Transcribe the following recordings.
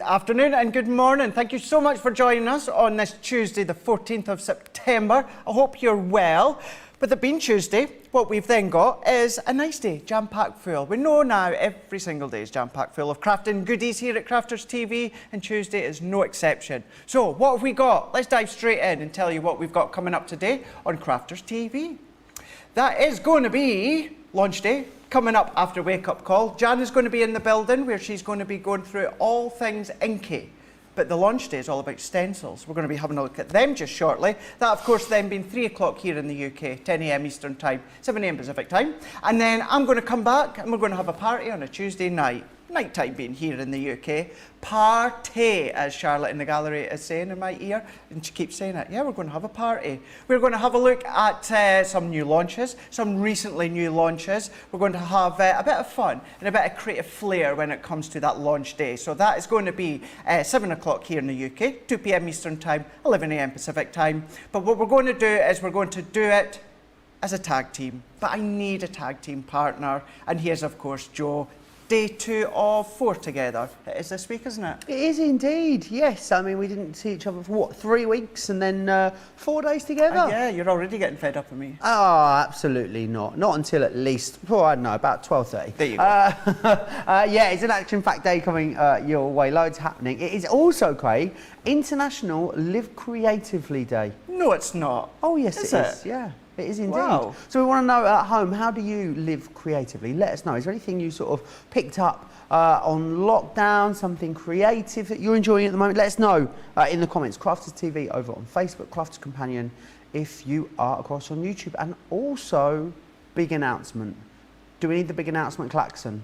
afternoon and good morning. Thank you so much for joining us on this Tuesday, the 14th of September. I hope you're well. With it being Tuesday, what we've then got is a nice day, jam-packed full. We know now every single day is jam-packed full of crafting goodies here at Crafters TV, and Tuesday is no exception. So, what have we got? Let's dive straight in and tell you what we've got coming up today on Crafters TV. That is going to be launch day, coming up after Wake Up Call. Jan is going to be in the building where she's going to be going through all things inky. But the launch day is all about stencils. We're going to be having a look at them just shortly. That, of course, then being 3 o'clock here in the UK, 10 AM Eastern Time, 7 AM Pacific Time. And then I'm going to come back and we're going to have a party on a Tuesday night. Night time being here in the UK. Party, as Charlotte in the gallery is saying in my ear. And she keeps saying it. Yeah, we're going to have a party. We're going to have a look at some new launches, some recently new launches. We're going to have a bit of fun and a bit of creative flair when it comes to that launch day. So that is going to be 7 o'clock here in the UK, 2 PM Eastern Time, 11 AM Pacific Time. But what we're going to do is we're going to do it as a tag team. But I need a tag team partner. And here's, of course, Joe. Day 2 of 4 together. It is this week, isn't it? It is indeed, yes. I mean, we didn't see each other for, what, 3 weeks and then 4 days together? Yeah, you're already getting fed up with me. Oh, absolutely not. Not until at least, well, I don't know, about 12:30. There you go. Yeah, it's an action-packed day coming your way. Loads happening. It is also, Craig, International Live Creatively Day. No, it's not. Oh, yes, it is. Yeah. It is indeed. Wow. So we want to know at home, how do you live creatively? Let us know. Is there anything you sort of picked up on lockdown, something creative that you're enjoying at the moment? Let us know in the comments. Crafters TV over on Facebook, Crafters Companion if you are across on YouTube. And also, big announcement. Do we need the big announcement klaxon?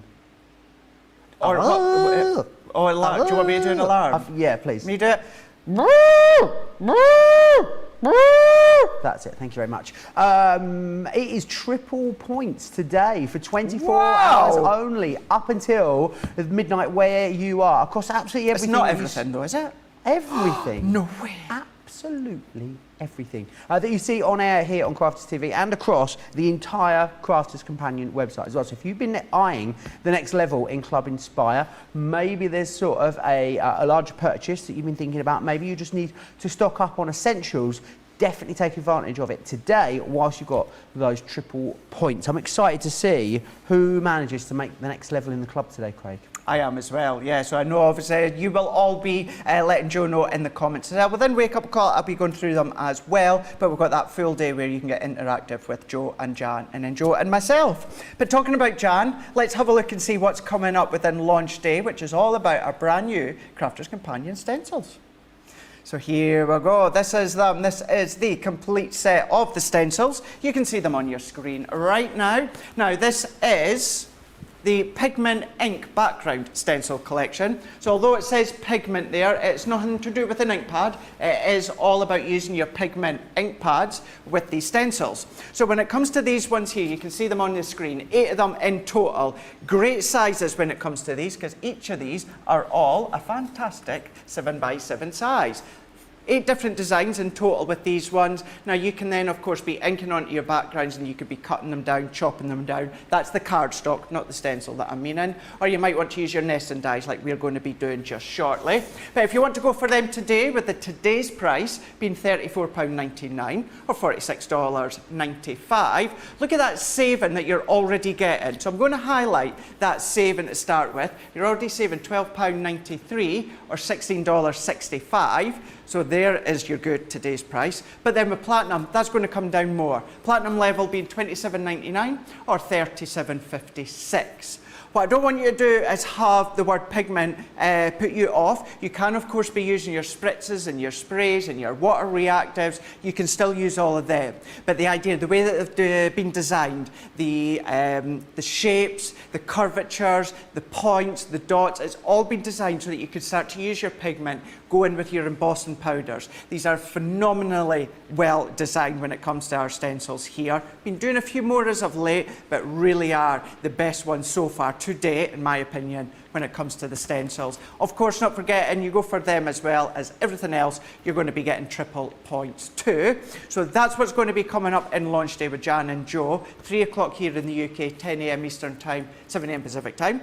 Or do you want me to do an alarm? Yeah, please. Me do it? That's it, thank you very much. It is triple points today for 24 hours only, up until midnight where you are. Across absolutely everything. It's not everything though, is it? Everything. No way. Absolutely everything that you see on air here on Crafters TV and across the entire Crafters Companion website as well. So if you've been eyeing the next level in Club Inspire, maybe there's sort of a larger purchase that you've been thinking about, maybe you just need to stock up on essentials, definitely take advantage of it today whilst you've got those triple points. I'm excited to see who manages to make the next level in the club today, Craig. I am as well, yeah. So I know obviously you will all be letting Joe know in the comments. Within Wake Up Call, I'll be going through them as well, but we've got that full day where you can get interactive with Joe and Jan, and then Joe and myself. But talking about Jan, let's have a look and see what's coming up within launch day, which is all about our brand new Crafters Companion stencils. So here we go. This is them. This is the complete set of the stencils. You can see them on your screen right now. Now this is the Pigment ink background stencil collection. So although it says Pigment there, it's nothing to do with an ink pad. It is all about using your Pigment ink pads with these stencils. So when it comes to these ones here, you can see them on the screen, 8 of them in total. Great sizes when it comes to these, because each of these are all a fantastic 7x7 size. 8 different designs in total with these ones. Now you can then of course be inking onto your backgrounds and you could be cutting them down, chopping them down. That's the cardstock, not the stencil that I'm meaning. Or you might want to use your nesting dies like we're going to be doing just shortly. But if you want to go for them today, with the today's price being £34.99 or $46.95, look at that saving that you're already getting. So I'm going to highlight that saving to start with. You're already saving £12.93 or $16.65. So there is your good today's price. But then with Platinum, that's going to come down more. Platinum level being $27.99 or $37.56. What I don't want you to do is have the word pigment put you off. You can of course be using your spritzes and your sprays and your water reactives. You can still use all of them. But the idea, the way that they've been designed, the shapes, the curvatures, the points, the dots, it's all been designed so that you can start to use your pigment, go in with your embossing powders. These are phenomenally well designed when it comes to our stencils here. Been doing a few more as of late, but really are the best ones so far to date, in my opinion, when it comes to the stencils. Of course, not forgetting, you go for them as well as everything else, you're going to be getting triple points too. So that's what's going to be coming up in launch day with Jan and Joe. 3 o'clock here in the UK, 10 a.m. Eastern Time, 7 a.m. Pacific Time.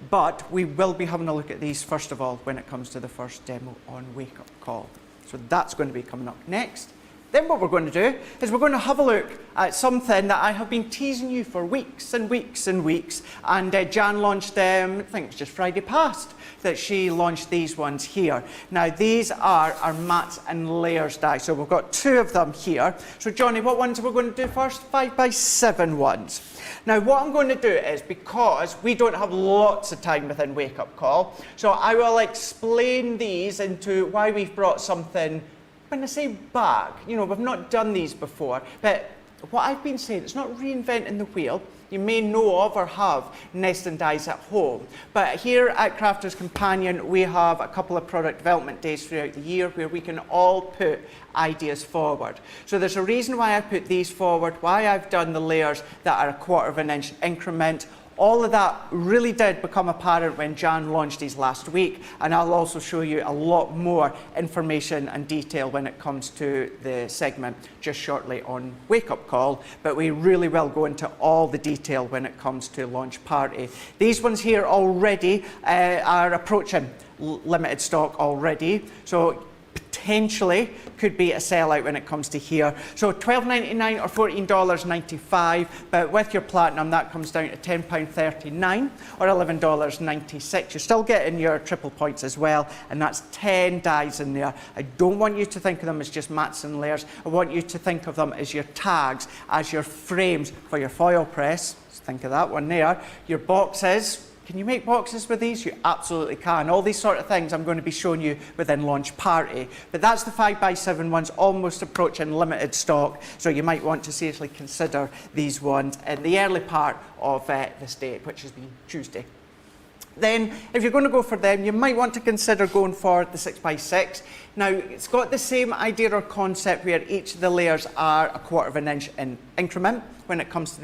But we will be having a look at these first of all when it comes to the first demo on Wake Up Call. So that's going to be coming up next. Then what we're going to do is we're going to have a look at something that I have been teasing you for weeks and weeks and weeks. And Jan launched them, I think it's just Friday past, that she launched these ones here. Now these are our mats and layers die. So we've got 2 of them here. So Johnny, what ones are we going to do first? 5x7 ones. Now what I'm going to do is, because we don't have lots of time within Wake Up Call, so I will explain these into why we've brought something. When I say back, you know, we've not done these before, but what I've been saying, it's not reinventing the wheel. You may know of or have nesting dies at home. But here at Crafters Companion, we have a couple of product development days throughout the year where we can all put ideas forward. So there's a reason why I put these forward, why I've done the layers that are a 1/4 of an inch increment. All of that really did become apparent when Jan launched these last week, and I'll also show you a lot more information and detail when it comes to the segment just shortly on Wake Up Call, but we really will go into all the detail when it comes to launch party. These ones here already are approaching limited stock already, so potentially could be a sellout when it comes to here. So $12.99 or $14.95, but with your platinum that comes down to £10.39 or $11.96. You're still getting your triple points as well, and that's 10 dies in there. I don't want you to think of them as just mats and layers. I want you to think of them as your tags, as your frames for your foil press. Just think of that one there. Your boxes. Can you make boxes with these? You absolutely can. All these sort of things I'm going to be showing you within launch party. But that's the 5x7 ones, almost approaching limited stock. So you might want to seriously consider these ones in the early part of this day, which has been Tuesday. Then, if you're going to go for them, you might want to consider going for the 6x6. Now, it's got the same idea or concept where each of the layers are a 1/4 of an inch in increment when it comes to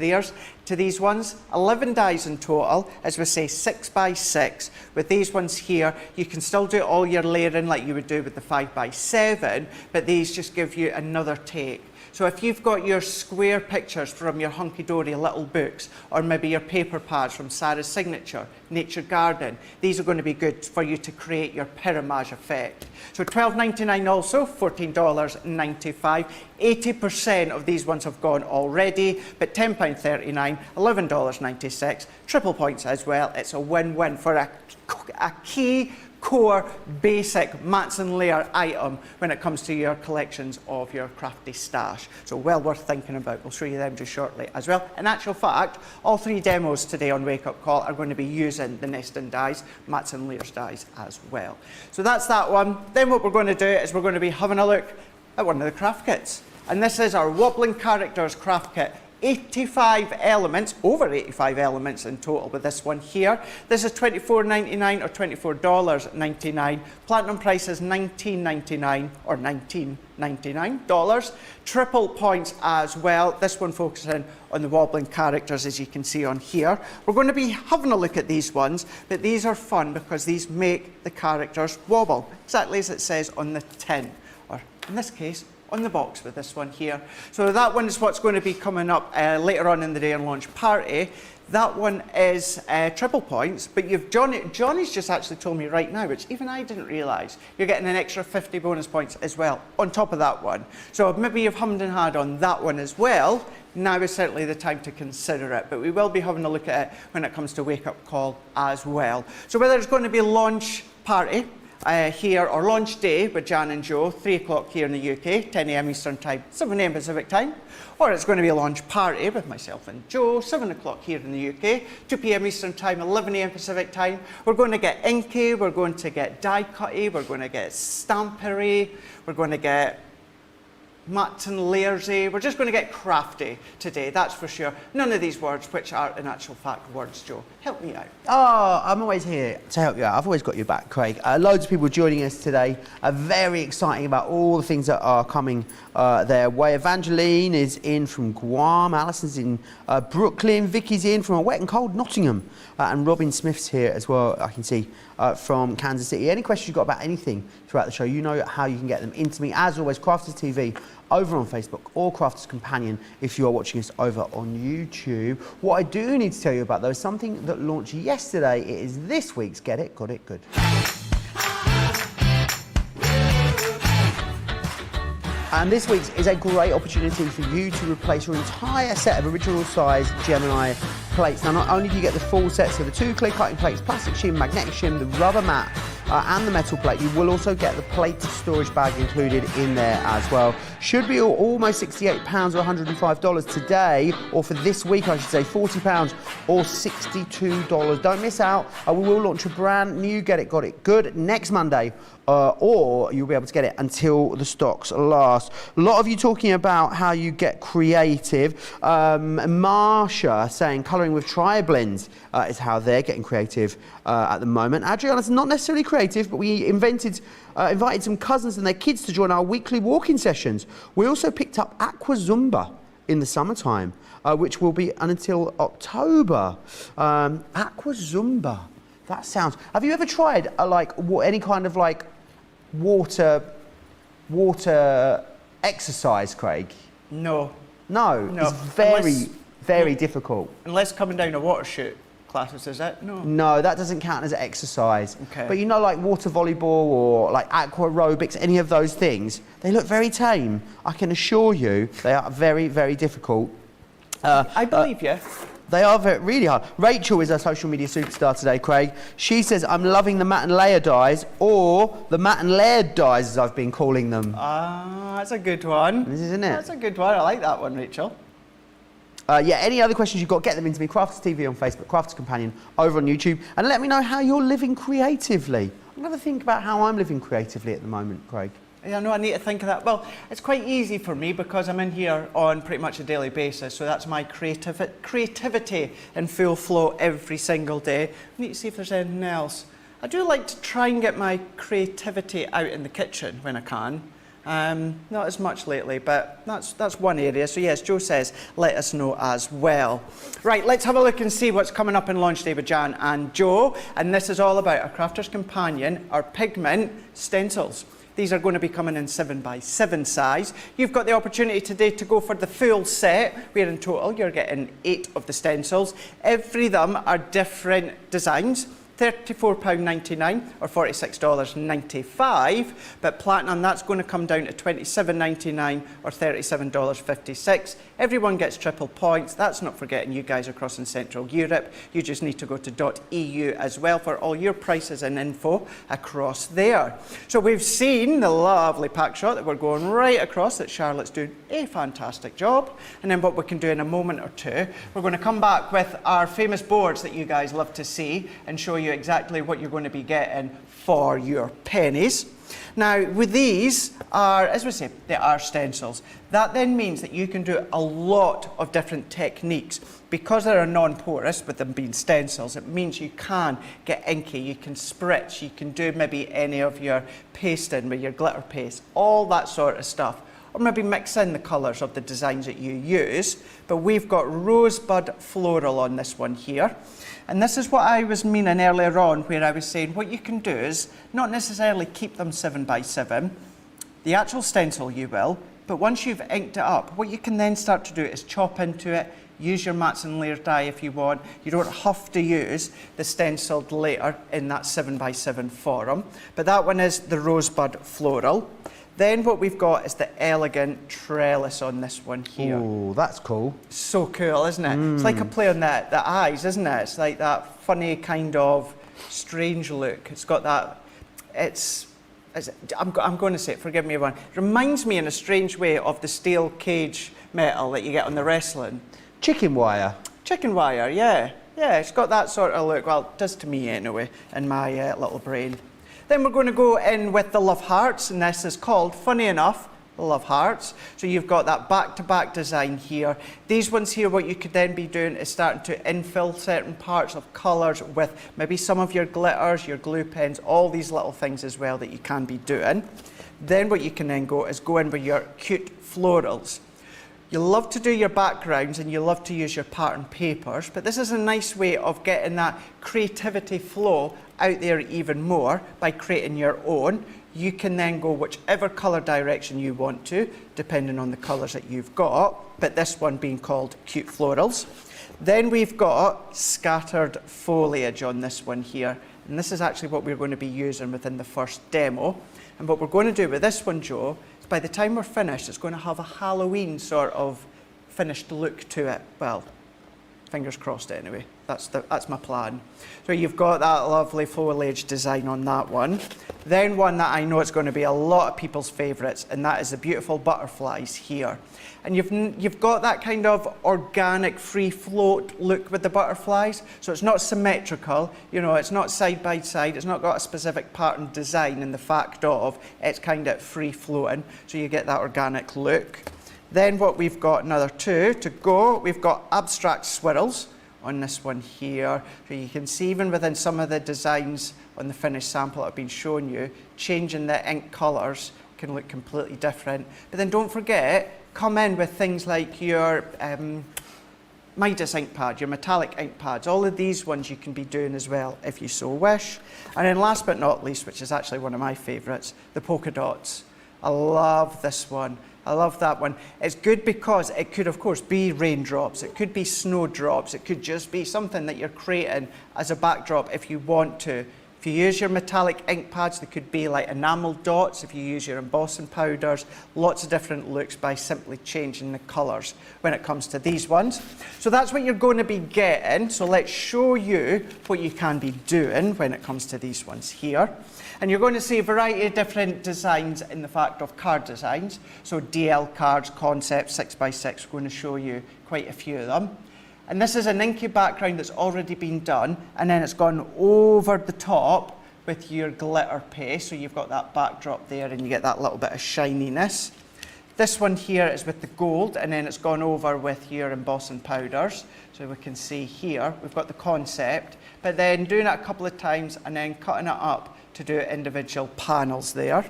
these ones. 11 dies in total, as we say, 6x6. With these ones here, you can still do all your layering like you would do with the 5x7, but these just give you another take. So if you've got your square pictures from your hunky-dory little books, or maybe your paper pads from Sarah's Signature, Nature Garden, these are going to be good for you to create your pyramage effect. So $12.99 also, $14.95. 80% of these ones have gone already, but £10.39, $11.96, triple points as well. It's a win-win for a key core basic mats and layer item when it comes to your collections of your crafty stash. So well worth thinking about. We'll show you them just shortly as well. In actual fact, all 3 demos today on Wake Up Call are going to be using the nesting dies, mats and layers dies as well. So that's that one. Then what we're going to do is we're going to be having a look at one of the craft kits. And this is our Wobbling Characters craft kit. 85 elements, over 85 elements in total with this one here. This is $24.99 or $24.99. Platinum price is $19.99 or $19.99. Triple points as well. This one focusing on the wobbling characters, as you can see on here. We're going to be having a look at these ones, but these are fun because these make the characters wobble, exactly as it says on the tin, or in this case, on the box with this one here. So that one is what's going to be coming up later on in the day on launch party. That one is triple points, but Johnny's just actually told me right now, which even I didn't realise, you're getting an extra 50 bonus points as well on top of that one. So maybe you've hummed and hawed on that one as well. Now is certainly the time to consider it, but we will be having a look at it when it comes to Wake Up Call as well. So whether it's going to be launch party here or launch day with Jan and Joe, 3 o'clock here in the UK, 10 a.m. Eastern Time, 7 a.m. Pacific Time, or it's going to be a launch party with myself and Joe, 7 o'clock here in the UK, 2 p.m. Eastern Time, 11 a.m. Pacific Time. We're going to get inky, we're going to get die cutty, we're going to get stampery, we're going to get matte and layersy. We're just going to get crafty today, that's for sure. None of these words, which are in actual fact words, Joe. Help me out. Oh, I'm always here to help you out. I've always got your back, Craig. Loads of people joining us today. Very exciting about all the things that are coming their way. Evangeline is in from Guam. Alison's in Brooklyn. Vicky's in from a wet and cold Nottingham. And Robin Smith's here as well, I can see, from Kansas City. Any questions you've got about anything throughout the show, you know how you can get them into me. As always, Crafters TV over on Facebook or Crafters Companion if you are watching us over on YouTube. What I do need to tell you about, though, is something that launched yesterday. It is this week's Get It, Got It, Good. And this week's is a great opportunity for you to replace your entire set of original size Gemini plates. Now, not only do you get the full set, so the 2 clear cutting plates, plastic shim, magnetic shim, the rubber mat, and the metal plate, you will also get the plate storage bag included in there as well. Should be almost £68 or $105 today, or for this week, I should say, £40 or $62. Don't miss out. We will launch a brand new Get It, Got It Good next Monday. Or you'll be able to get it until the stocks last. A lot of you talking about how you get creative. Marsha saying colouring with tri-blends is how they're getting creative at the moment. Adriana's not necessarily creative, but we invited some cousins and their kids to join our weekly walking sessions. We also picked up Aqua Zumba in the summertime, which will be until October. Aqua Zumba. That sounds... Have you ever tried any kind of water exercise, Craig? No. No? No. It's very difficult. Unless coming down a water chute classes, is it? No. No, that doesn't count as exercise. Okay. But you know, like water volleyball or like aqua aerobics, any of those things, they look very tame. I can assure you they are very, very difficult. I believe you. They are really hard. Rachel is our social media superstar today, Craig. She says, I'm loving the matte and layer dyes, or the matte and layered dyes, as I've been calling them. That's a good one. Isn't it? That's a good one. I like that one, Rachel. Yeah, any other questions you've got, get them into me. Crafters TV on Facebook, Crafters Companion over on YouTube, and let me know how you're living creatively. I'm going to think about how I'm living creatively at the moment, Craig. Yeah, no, I need to think of that. Well, it's quite easy for me because I'm in here on pretty much a daily basis, so that's my creativity in full flow every single day. I need to see if there's anything else. I do like to try and get my creativity out in the kitchen when I can. Not as much lately, but that's one area. So yes, Joe says, let us know as well. Right, let's have a look and see what's coming up in launch day with Jan and Joe. And this is all about our Crafter's Companion, our Pigment stencils. These are going to be coming in 7x7 size. You've got the opportunity today to go for the full set, where in total you're getting 8 of the stencils. Every them are different designs. £34.99 or $46.95, but Platinum, that's going to come down to $27.99 or $37.56. Everyone gets triple points. That's not forgetting you guys across in Central Europe. You just need to go to .eu as well for all your prices and info across there. So we've seen the lovely pack shot that we're going right across, that Charlotte's doing a fantastic job. And then what we can do in a moment or two, we're going to come back with our famous boards that you guys love to see and show you exactly what you're going to be getting for your pennies. Now, with these are, as we say, they are stencils. That then means that you can do a lot of different techniques. Because they're non-porous, with them being stencils, it means you can get inky, you can spritz, you can do maybe any of your pasting with your glitter paste, all that sort of stuff. Or maybe mix in the colours of the designs that you use. But we've got Rosebud Floral on this one here. And this is what I was meaning earlier on, where I was saying what you can do is not necessarily keep them 7x7. The actual stencil you will, but once you've inked it up, what you can then start to do is chop into it, use your mats and layer dye if you want. You don't have to use the stenciled layer in that 7x7 form. But that one is the Rosebud Floral. Then what we've got is the elegant trellis on this one here. Oh, that's cool. So cool, isn't it? It's like a play on the eyes, isn't it? It's like that funny kind of strange look. It's got that, I'm going to say it, forgive me everyone. It reminds me in a strange way of the steel cage metal that you get on the wrestling. Chicken wire. Chicken wire, yeah. Yeah, it's got that sort of look. Well, it does to me anyway, in my little brain. Then we're going to go in with the Love Hearts, and this is called, funny enough, I love hearts. So you've got that back-to-back design here. These ones here, what you could then be doing is starting to infill certain parts of colours with maybe some of your glitters, your glue pens, all these little things as well that you can be doing. Then what you can then go is go in with your cute florals. You love to do your backgrounds and you love to use your pattern papers, but this is a nice way of getting that creativity flow out there even more by creating your own. You can then go whichever colour direction you want to, depending on the colours that you've got, but this one being called Cute Florals. Then we've got scattered foliage on this one here, and this is actually what we're going to be using within the first demo. And what we're going to do with this one, Joe, is by the time we're finished, it's going to have a Halloween sort of finished look to it. Well, fingers crossed anyway. That's my plan. So you've got that lovely foliage design on that one. Then one that I know is going to be a lot of people's favourites, and that is the beautiful butterflies here. And you've got that kind of organic free float look with the butterflies. So it's not symmetrical, you know, it's not side by side, it's not got a specific pattern design in the fact of it's kind of free floating. So you get that organic look. Then what we've got, another two to go, we've got abstract swirls on this one here. So you can see even within some of the designs on the finished sample that I've been showing you, changing the ink colours can look completely different. But then don't forget, come in with things like your Midas ink pad, your metallic ink pads. All of these ones you can be doing as well if you so wish. And then last but not least, which is actually one of my favourites, the polka dots. I love this one. I love that one. It's good because it could, of course, be raindrops, it could be snowdrops, it could just be something that you're creating as a backdrop if you want to. If you use your metallic ink pads, they could be like enamel dots. If you use your embossing powders, lots of different looks by simply changing the colours when it comes to these ones. So that's what you're going to be getting. So let's show you what you can be doing when it comes to these ones here. And you're going to see a variety of different designs in the fact of card designs. So DL cards, concepts, 6x6, we're going to show you quite a few of them. And this is an inky background that's already been done, and then it's gone over the top with your glitter paste. So you've got that backdrop there and you get that little bit of shininess. This one here is with the gold, and then it's gone over with your embossing powders. So we can see here, we've got the concept, but then doing it a couple of times and then cutting it up to do individual panels there.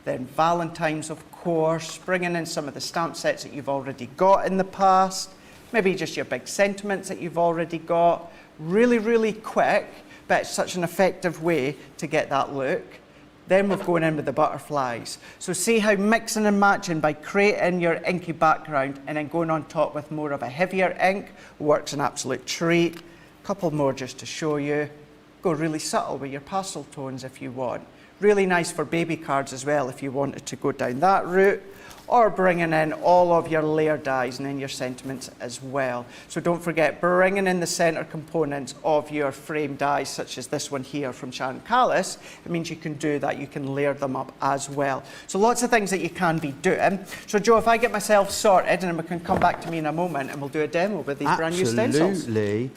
Then Valentine's, of course, bringing in some of the stamp sets that you've already got in the past, maybe just your big sentiments that you've already got. Really, really quick, but it's such an effective way to get that look. Then we're going in with the butterflies. So see how mixing and matching by creating your inky background and then going on top with more of a heavier ink works an absolute treat. A couple more just to show you. Go really subtle with your pastel tones if you want. Really nice for baby cards as well if you wanted to go down that route. Or bringing in all of your layer dyes and then your sentiments as well. So don't forget, bringing in the centre components of your frame dies, such as this one here from Sharon Callis, it means you can do that, you can layer them up as well. So lots of things that you can be doing. So Joe, if I get myself sorted, and then we can come back to me in a moment and we'll do a demo with these brand new stencils. Absolutely.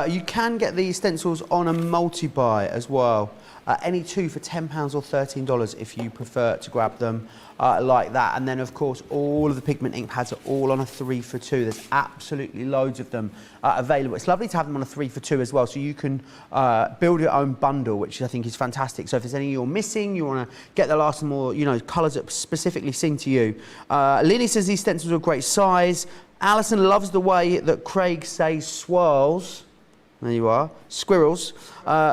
You can get these stencils on a multi-buy as well. Any two for £10 or $13 if you prefer to grab them like that. And then, of course, all of the Pigment ink pads are all on a 3 for 2. There's absolutely loads of them available. It's lovely to have them on a 3 for 2 as well, so you can build your own bundle, which I think is fantastic. So if there's any you're missing, you want to get the last more, you know, colours that specifically sing to you. Lily says these stencils are a great size. Alison loves the way that Craig says swirls. There you are. Squirrels.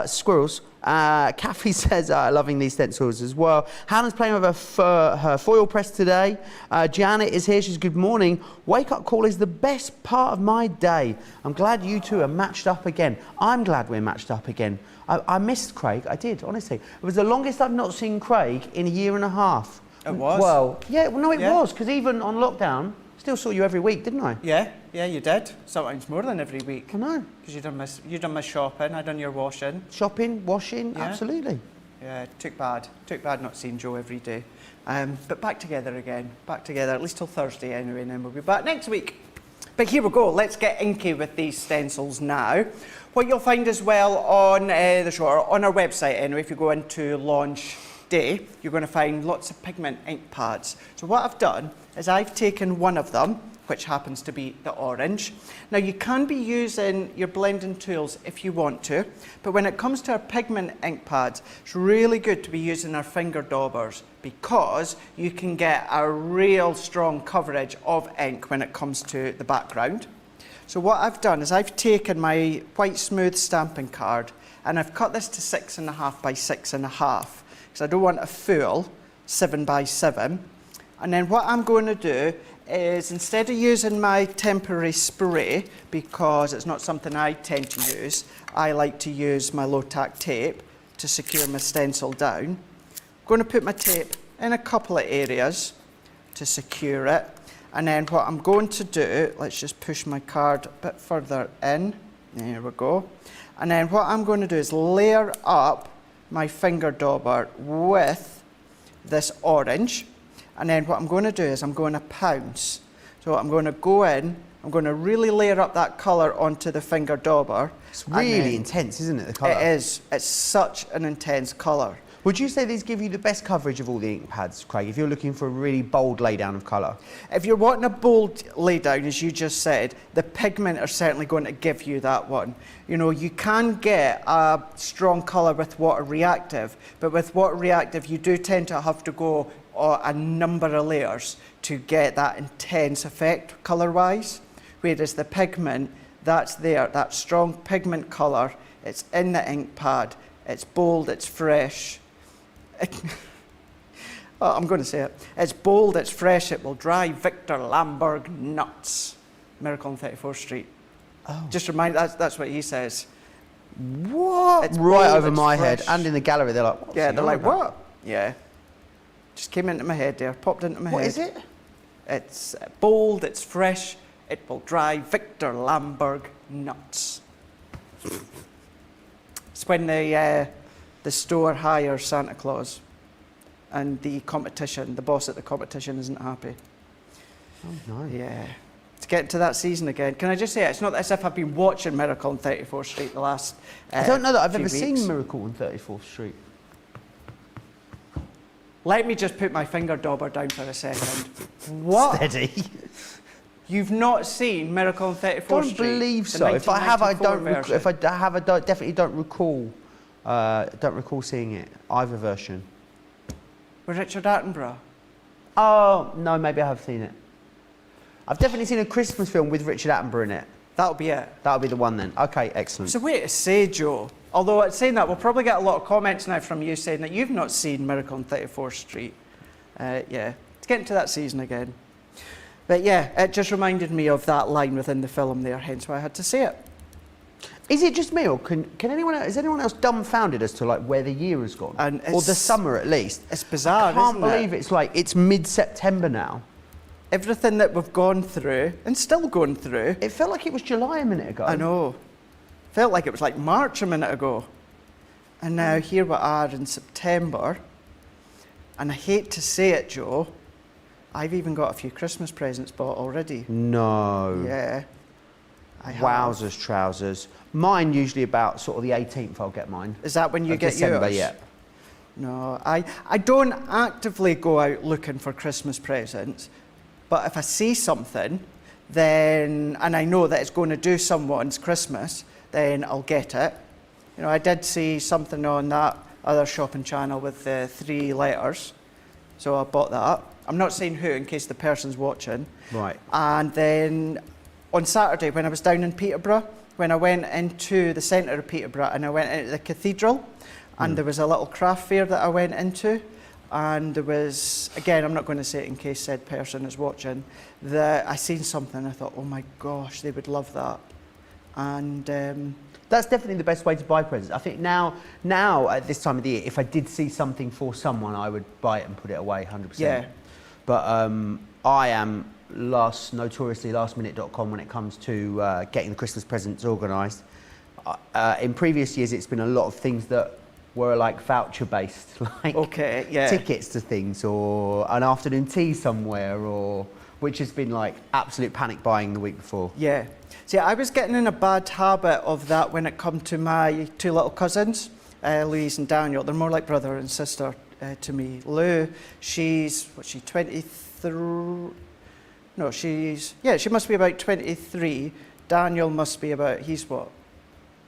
Squirrels. Kathy says, loving these stencils as well. Hannah's playing with her foil press today. Janet is here. She's good morning. Wake up call is the best part of my day. I'm glad you two are matched up again. I'm glad we're matched up again. I missed Craig. I did, honestly. It was the longest I've not seen Craig in a year and a half. It was? Well, yeah, well, no, it was, because even on lockdown, still saw you every week, didn't I? Yeah, you did. Sometimes more than every week. I know. Because you done my shopping, I done your washing. Shopping, washing, yeah. Absolutely. Yeah, took bad not seeing Joe every day. But back together again. Back together, at least till Thursday anyway, and then we'll be back next week. But here we go, let's get inky with these stencils now. What you'll find as well on the show, or on our website anyway, if you go into launch day, you're going to find lots of pigment ink pads. So what I've done is I've taken one of them, which happens to be the orange. Now you can be using your blending tools if you want to, but when it comes to our pigment ink pads, it's really good to be using our finger daubers because you can get a real strong coverage of ink when it comes to the background. So what I've done is I've taken my white smooth stamping card and I've cut this to 6.5 by 6.5 because I don't want a full 7 by 7. And then what I'm going to do is instead of using my temporary spray, because it's not something I tend to use, I like to use my low-tack tape to secure my stencil down. I'm going to put my tape in a couple of areas to secure it. And then what I'm going to do, let's just push my card a bit further in. There we go. And then what I'm going to do is layer up my finger dauber with this orange. And then what I'm going to do is I'm going to pounce. So I'm going to go in, I'm going to really layer up that colour onto the finger dauber. It's really intense, isn't it, the colour? It is. It's such an intense colour. Would you say these give you the best coverage of all the ink pads, Craig, if you're looking for a really bold laydown of colour? If you're wanting a bold laydown, as you just said, the pigment are certainly going to give you that one. You know, you can get a strong colour with water reactive, but with water reactive, you do tend to have to go a number of layers to get that intense effect colour-wise. Whereas the pigment, that's there, that strong pigment colour, it's in the ink pad, it's bold, it's fresh. Oh, I'm going to say it. It's bold, it's fresh, it will drive Victor Lamberg nuts. Miracle on 34th Street. Oh. Just remind, that's what he says. What? It's right bold, over my fresh. Head, and in the gallery, they're like, what's yeah, they're like, about? What? Yeah. Just came into my head there, popped into my head. What is it? It's bold, it's fresh, it will drive Victor Lamberg nuts. It's when the store hires Santa Claus and the boss at the competition isn't happy. Oh, nice. Yeah. To get into that season again. Can I just say, it's not as if I've been watching Miracle on 34th Street the last I don't know that I've ever weeks. seen Miracle on 34th Street. Let me just put my finger dauber down for a second. What? Steady. You've not seen Miracle on 34th Street? Don't believe so. If I have, I don't. If I have, I definitely don't recall. Don't recall seeing it. Either version. With Richard Attenborough? Oh no, maybe I have seen it. I've definitely seen a Christmas film with Richard Attenborough in it. That'll be it. That'll be the one then. Okay, excellent. It's a way to say, Joe. Although saying that, we'll probably get a lot of comments now from you saying that you've not seen Miracle on 34th Street. Yeah, it's getting to that season again. But yeah, it just reminded me of that line within the film there, hence why I had to say it. Is it just me, or is anyone else dumbfounded as to like where the year has gone? Or the summer at least? It's bizarre, I can't believe it's mid-September now. Everything that we've gone through, and still going through. It felt like it was July a minute ago. I know. Felt like it was like March a minute ago. And now here we are in September. And I hate to say it, Joe, I've even got a few Christmas presents bought already. No. Yeah. I have. Wowzers trousers. Mine usually about sort of the 18th I'll get mine. Is that when you get December, yours? Yeah. No, I don't actively go out looking for Christmas presents. But if I see something, then, and I know that it's going to do someone's Christmas, then I'll get it. You know, I did see something on that other shopping channel with the 3 letters, so I bought that. I'm not saying who in case the person's watching. Right. And then on Saturday when I was down in Peterborough, when I went into the centre of Peterborough and I went into the cathedral, and there was a little craft fair that I went into, and there was, again, I'm not going to say it in case said person is watching, that I seen something, I thought, oh my gosh, they would love that. And that's definitely the best way to buy presents. I think now at this time of the year, if I did see something for someone, I would buy it and put it away 100%. Yeah. But I am notoriously lastminute.com when it comes to getting the Christmas presents organised. In previous years, it's been a lot of things that were like voucher based, like tickets to things or an afternoon tea somewhere, or which has been like absolute panic buying the week before. Yeah. See, I was getting in a bad habit of that when it come to my 2 little cousins, Louise and Daniel. They're more like brother and sister to me. Lou, she's, what's she, 23? No, she must be about 23. Daniel must be about, he's what,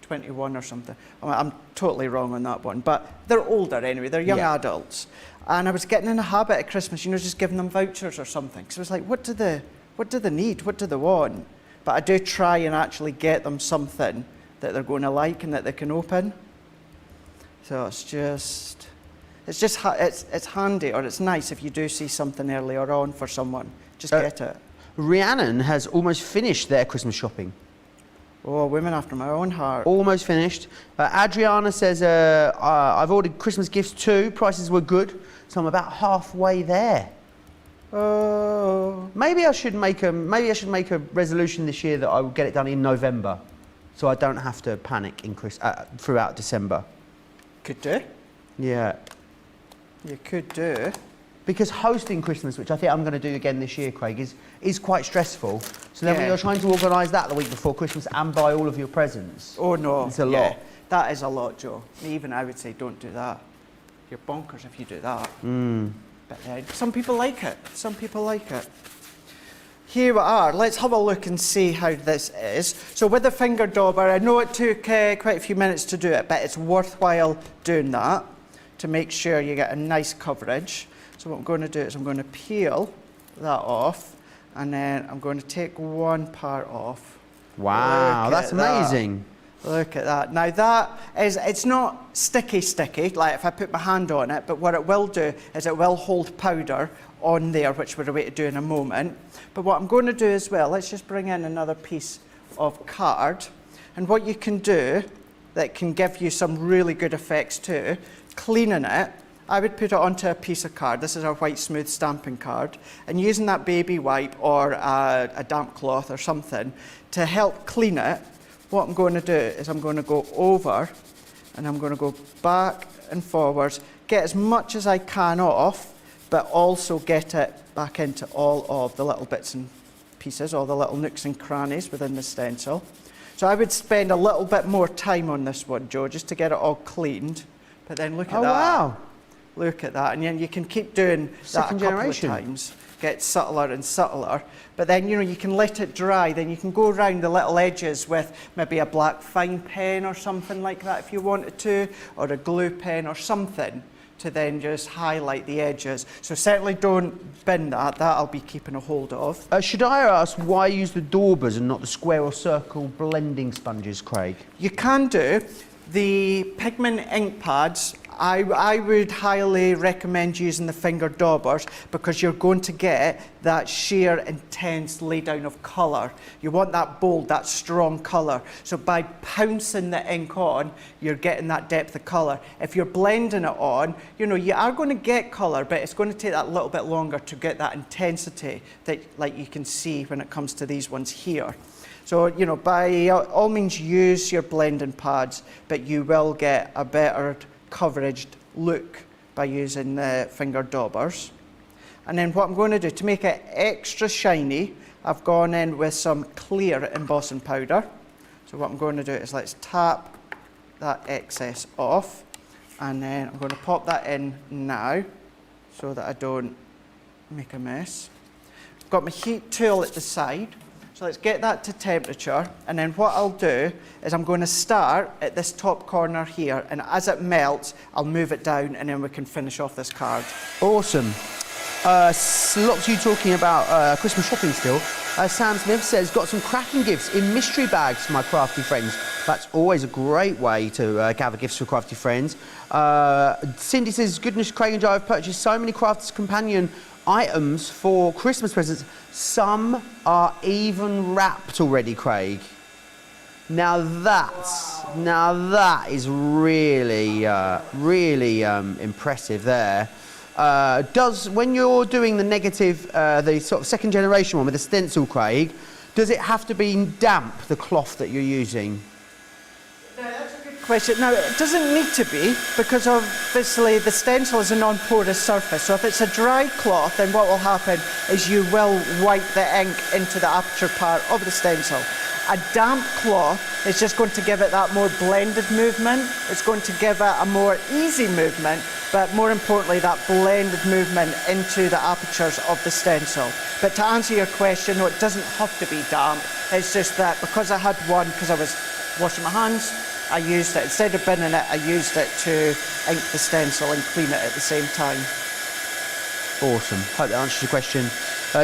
21 or something. I'm totally wrong on that one, but they're older anyway, they're young adults. And I was getting in a habit at Christmas, you know, just giving them vouchers or something. Because I was like, what do they need? What do they want? But I do try and actually get them something that they're going to like and that they can open. So it's handy, or it's nice if you do see something earlier on for someone. Just get it. Rhiannon has almost finished their Christmas shopping. Oh, women after my own heart. Almost finished. Adriana says, I've ordered Christmas gifts too. Prices were good, so I'm about halfway there. Oh. Maybe I should make a resolution this year that I will get it done in November, so I don't have to panic in throughout December. Could do. Yeah. You could do. Because hosting Christmas, which I think I'm going to do again this year, Craig, is quite stressful. So then when you're trying to organise that the week before Christmas and buy all of your presents. Oh no. It's a lot. That is a lot, Joe. Even I would say don't do that. You're bonkers if you do that. But some people like it. Some people like it. Here we are. Let's have a look and see how this is. So with the finger dauber, I know it took quite a few minutes to do it, but it's worthwhile doing that to make sure you get a nice coverage. So what I'm going to do is I'm going to peel that off, and then I'm going to take one part off. Wow, that's amazing. Look at that. Now that is, it's not sticky, like if I put my hand on it, but what it will do is it will hold powder on there, which we're away to do in a moment. But what I'm going to do as well, let's just bring in another piece of card. And what you can do that can give you some really good effects too, cleaning it, I would put it onto a piece of card. This is our white smooth stamping card. And using that baby wipe or a damp cloth or something to help clean it, what I'm going to do is I'm going to go over and I'm going to go back and forwards, get as much as I can off, but also get it back into all of the little bits and pieces, all the little nooks and crannies within the stencil. So I would spend a little bit more time on this one, Joe, just to get it all cleaned. But then look at that. Oh, wow. Look at that, and then you can keep doing that a couple of times. Get subtler and subtler, but then you can let it dry. Then you can go around the little edges with maybe a black fine pen or something like that if you wanted to, or a glue pen or something to then just highlight the edges. So certainly don't bin that. That I'll be keeping a hold of. Should I ask why use the daubers and not the square or circle blending sponges, Craig? You can do. The Pigment ink pads, I would highly recommend using the finger daubers because you're going to get that sheer, intense laydown of colour. You want that bold, that strong colour. So by pouncing the ink on, you're getting that depth of colour. If you're blending it on, you are going to get colour, but it's going to take that little bit longer to get that intensity that, like you can see when it comes to these ones here. So, by all means use your blending pads, but you will get a better coveraged look by using the finger daubers. And then what I'm going to do to make it extra shiny, I've gone in with some clear embossing powder. So what I'm going to do is let's tap that excess off, and then I'm going to pop that in now so that I don't make a mess. I've got my heat tool at the side. So let's get that to temperature, and then what I'll do is I'm going to start at this top corner here, and as it melts, I'll move it down, and then we can finish off this card. Awesome. Lots of you talking about Christmas shopping still. Sam Smith says, got some cracking gifts in mystery bags for my crafty friends. That's always a great way to gather gifts for crafty friends. Cindy says, goodness, Craig and Joe have purchased so many Crafters Companion items for Christmas presents. Some are even wrapped already, Craig. Now that is really, really impressive there. When you're doing the negative, the sort of second generation one with the stencil, Craig, does it have to be damp, the cloth that you're using? No, that's a good question. Now, it doesn't need to be, because obviously the stencil is a non-porous surface. So if it's a dry cloth, then what will happen is you will wipe the ink into the aperture part of the stencil. A damp cloth is just going to give it that more blended movement. It's going to give it a more easy movement, but more importantly, that blended movement into the apertures of the stencil. But to answer your question, no, it doesn't have to be damp. It's just that because I had one, because I was washing my hands, I used it, instead of binning it, I used it to ink the stencil and clean it at the same time. Awesome. Hope that answers your question.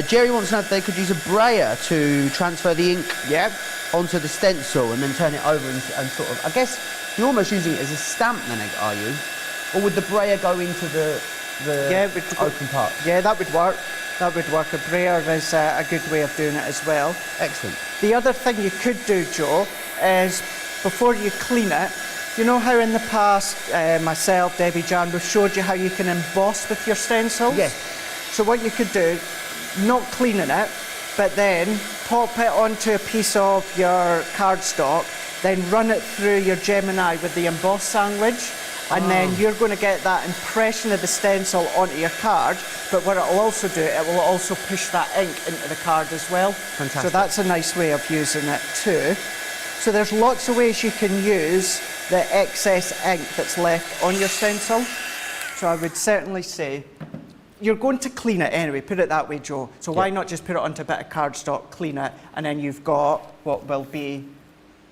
Jerry wants to know if they could use a brayer to transfer the ink onto the stencil and then turn it over and sort of, I guess you're almost using it as a stamp then, are you? Or would the brayer go into the open part? Yeah, that would work. That would work. A brayer is a good way of doing it as well. Excellent. The other thing you could do, Joe, is before you clean it, you know how in the past, myself, Debbie, Jan, we've showed you how you can emboss with your stencils? Yes. So what you could do, not cleaning it, but then pop it onto a piece of your cardstock, then run it through your Gemini with the emboss sandwich, and then you're going to get that impression of the stencil onto your card, but what it will also do, it will also push that ink into the card as well. Fantastic. So that's a nice way of using it too. So there's lots of ways you can use the excess ink that's left on your stencil. So I would certainly say, you're going to clean it anyway, put it that way, Joe. So why not just put it onto a bit of cardstock, clean it, and then you've got what will be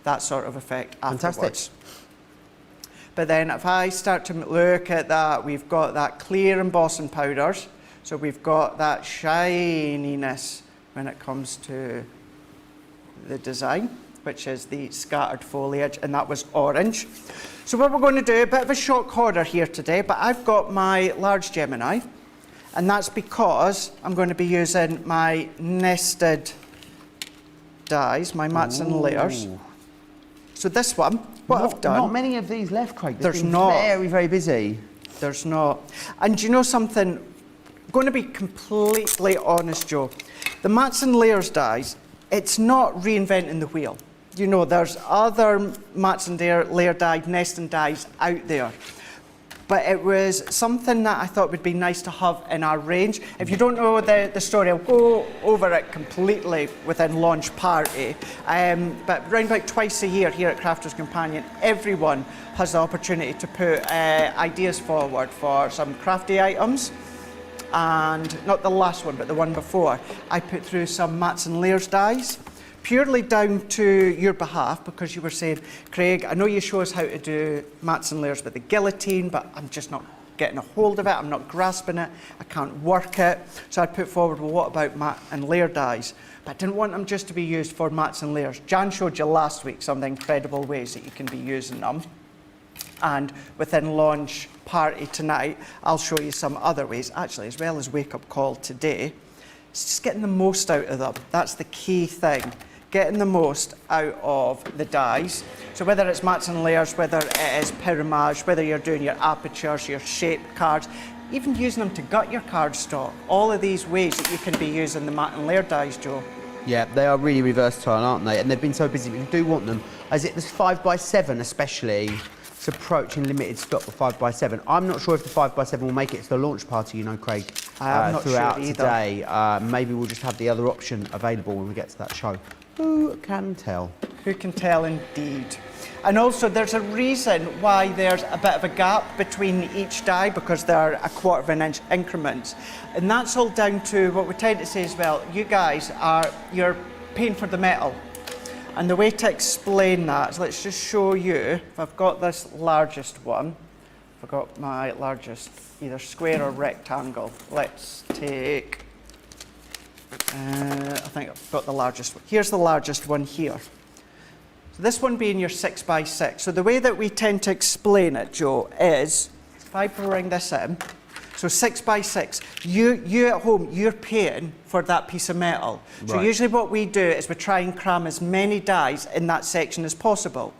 that sort of effect afterwards. Fantastic. But then if I start to look at that, we've got that clear embossing powders. So we've got that shininess when it comes to the design, which is the scattered foliage, and that was orange. So what we're going to do, a bit of a shock order here today, but I've got my large Gemini, and that's because I'm going to be using my nested dies, my mats and layers. So this one, I've done... Not many of these left, Craig. There's not. Very, very busy. There's not. And do you know something? I'm going to be completely honest, Joe. The mats and layers dies, it's not reinventing the wheel. You know, there's other mats and layer die, nesting dies out there. But it was something that I thought would be nice to have in our range. If you don't know the story, I'll go over it completely within launch party. But around about twice a year here at Crafters Companion, everyone has the opportunity to put ideas forward for some crafty items. And not the last one, but the one before, I put through some mats and layers dies. Purely down to your behalf, because you were saying, Craig, I know you show us how to do mats and layers with the guillotine, but I'm just not getting a hold of it, I'm not grasping it, I can't work it. So I put forward, well, what about mat and layer dies? But I didn't want them just to be used for mats and layers. Jan showed you last week some of the incredible ways that you can be using them. And within launch party tonight, I'll show you some other ways, actually, as well as wake up call today. It's just getting the most out of them. That's the key thing. Getting the most out of the dies. So whether it's mats and layers, whether it is pyramage, whether you're doing your apertures, your shaped cards, even using them to gut your cardstock, all of these ways that you can be using the mat and layer dies, Joe. Yeah, they are really, really versatile, aren't they? And they've been so busy, but you do want them. As it, this 5x7 especially, it's approaching limited stock with 5x7. I'm not sure if the 5x7 will make it to the launch party, you know, Craig, I'm not throughout sure either. today. Maybe we'll just have the other option available when we get to that show. Who can tell? Who can tell indeed. And also there's a reason why there's a bit of a gap between each die, because they're a 1/4 inch increments. And that's all down to what we tend to say as well, you guys you're paying for the metal. And the way to explain that is, let's just show you, if I've got this largest one, if I've got my largest, either square or rectangle, let's take, I think I've got the largest one. Here's the largest one here. So this one being your 6x6. So the way that we tend to explain it, Joe, is if I bring this in, so 6x6, you at home, you're paying for that piece of metal. So Right. usually what we do is we try and cram as many dies in that section as possible.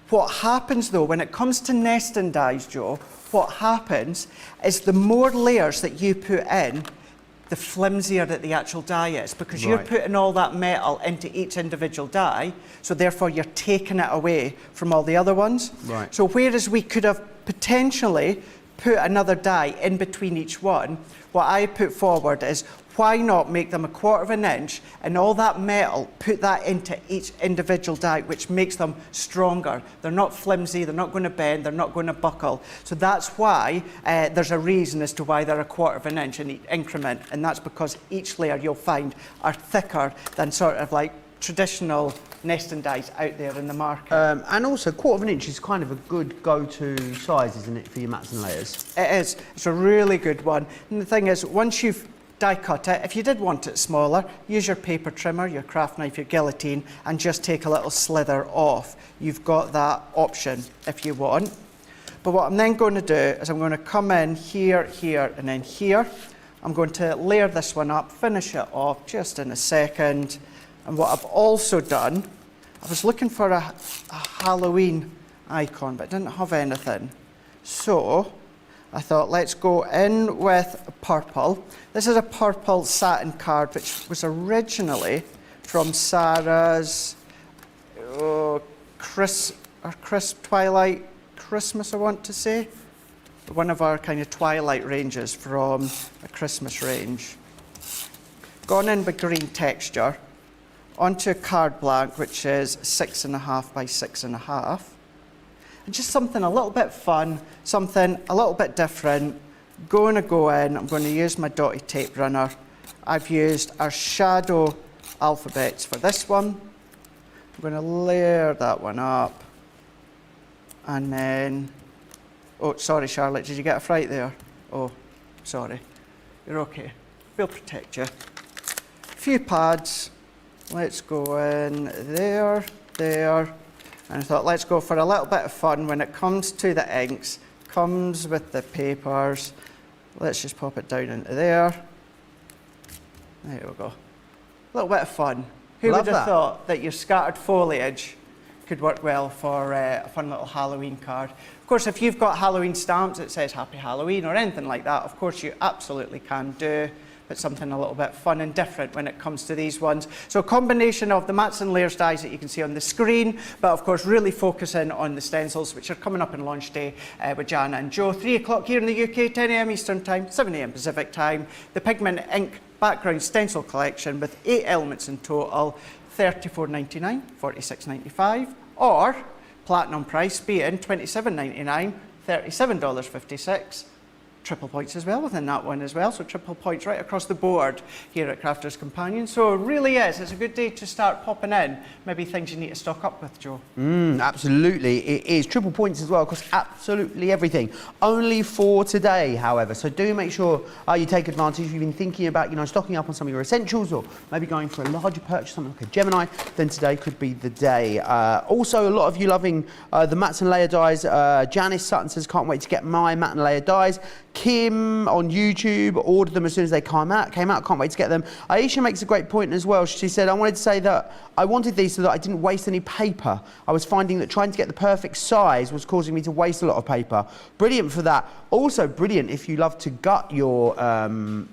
What happens though, when it comes to nesting dies, Joe, what happens is the more layers that you put in, the flimsier that the actual die is, because you're Right. putting all that metal into each individual die, so therefore you're taking it away from all the other ones. Right. So whereas we could have potentially put another die in between each one, what I put forward is, why not make them 1/4 inch, and all that metal, put that into each individual die, which makes them stronger. They're not flimsy, they're not going to bend, they're not going to buckle. So that's why there's a reason as to why they're 1/4 inch in each increment, and that's because each layer you'll find are thicker than sort of like traditional nesting dies out there in the market. And also 1/4 inch is kind of a good go-to size, isn't it, for your mats and layers? It is. It's a really good one. And the thing is, once you've die cut it, if you did want it smaller, use your paper trimmer, your craft knife, your guillotine, and just take a little slither off. You've got that option if you want. But what I'm then going to do is I'm going to come in here, here, and then here. I'm going to layer this one up, finish it off just in a second. And what I've also done, I was looking for a Halloween icon, but I didn't have anything. So I thought, let's go in with purple. This is a purple satin card, which was originally from Sarah's crisp Twilight Christmas, I want to say. One of our kind of Twilight ranges from a Christmas range. Gone in with green texture, onto a card blank, which is 6.5 by 6.5. And just something a little bit fun, something a little bit different. Going to go in, I'm going to use my dotty tape runner. I've used our shadow alphabets for this one. I'm going to layer that one up. And then, oh, sorry Charlotte, did you get a fright there? Oh, sorry. You're okay. We'll protect you. A few pads. Let's go in there, there. And I thought, let's go for a little bit of fun when it comes to the inks, comes with the papers. Let's just pop it down into there. There we go. A little bit of fun. Who would have thought that your scattered foliage could work well for a fun little Halloween card? Of course, if you've got Halloween stamps that says Happy Halloween or anything like that, of course you absolutely can do. But something a little bit fun and different when it comes to these ones. So a combination of the mats and layers dies that you can see on the screen, but of course really focusing on the stencils, which are coming up in launch day with Jana and Joe. 3 o'clock here in the UK, 10 AM Eastern Time, 7 AM Pacific Time. The Pigment ink background stencil collection with 8 elements in total, $34.99, $46.95, or platinum price being $27.99, $37.56. Triple points as well within that one as well, so triple points right across the board here at Crafters Companion. So it really is, it's a good day to start popping in maybe things you need to stock up with, Joe. Absolutely, it is. Triple points as well, across absolutely everything. Only for today, however, so do make sure you take advantage. If you've been thinking about, you know, stocking up on some of your essentials or maybe going for a larger purchase, something like a Gemini, then today could be the day. Also, a lot of you loving the mats and layer dies. Janice Sutton says, can't wait to get my mat and layer dies. Kim on YouTube ordered them as soon as they came out, can't wait to get them. Aisha makes a great point as well. She said, I wanted to say that I wanted these so that I didn't waste any paper. I was finding that trying to get the perfect size was causing me to waste a lot of paper. Brilliant for that. Also brilliant if you love to gut your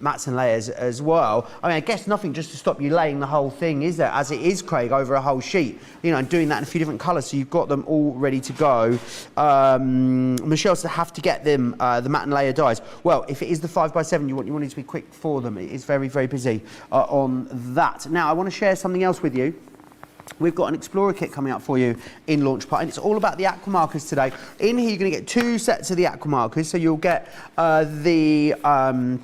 mats and layers as well. I mean, I guess nothing just to stop you laying the whole thing, is there? As it is, Craig, over a whole sheet. You know, and doing that in a few different colours, so you've got them all ready to go. Michelle said, have to get them, the mat and layer dies. Well, if it is the 5x7, you want it to be quick for them. It is very, very busy on that. Now, I want to share something else with you. We've got an Explorer kit coming up for you in Launch Party, and it's all about the aqua markers today. In here, you're going to get 2 sets of the aqua markers. So you'll get the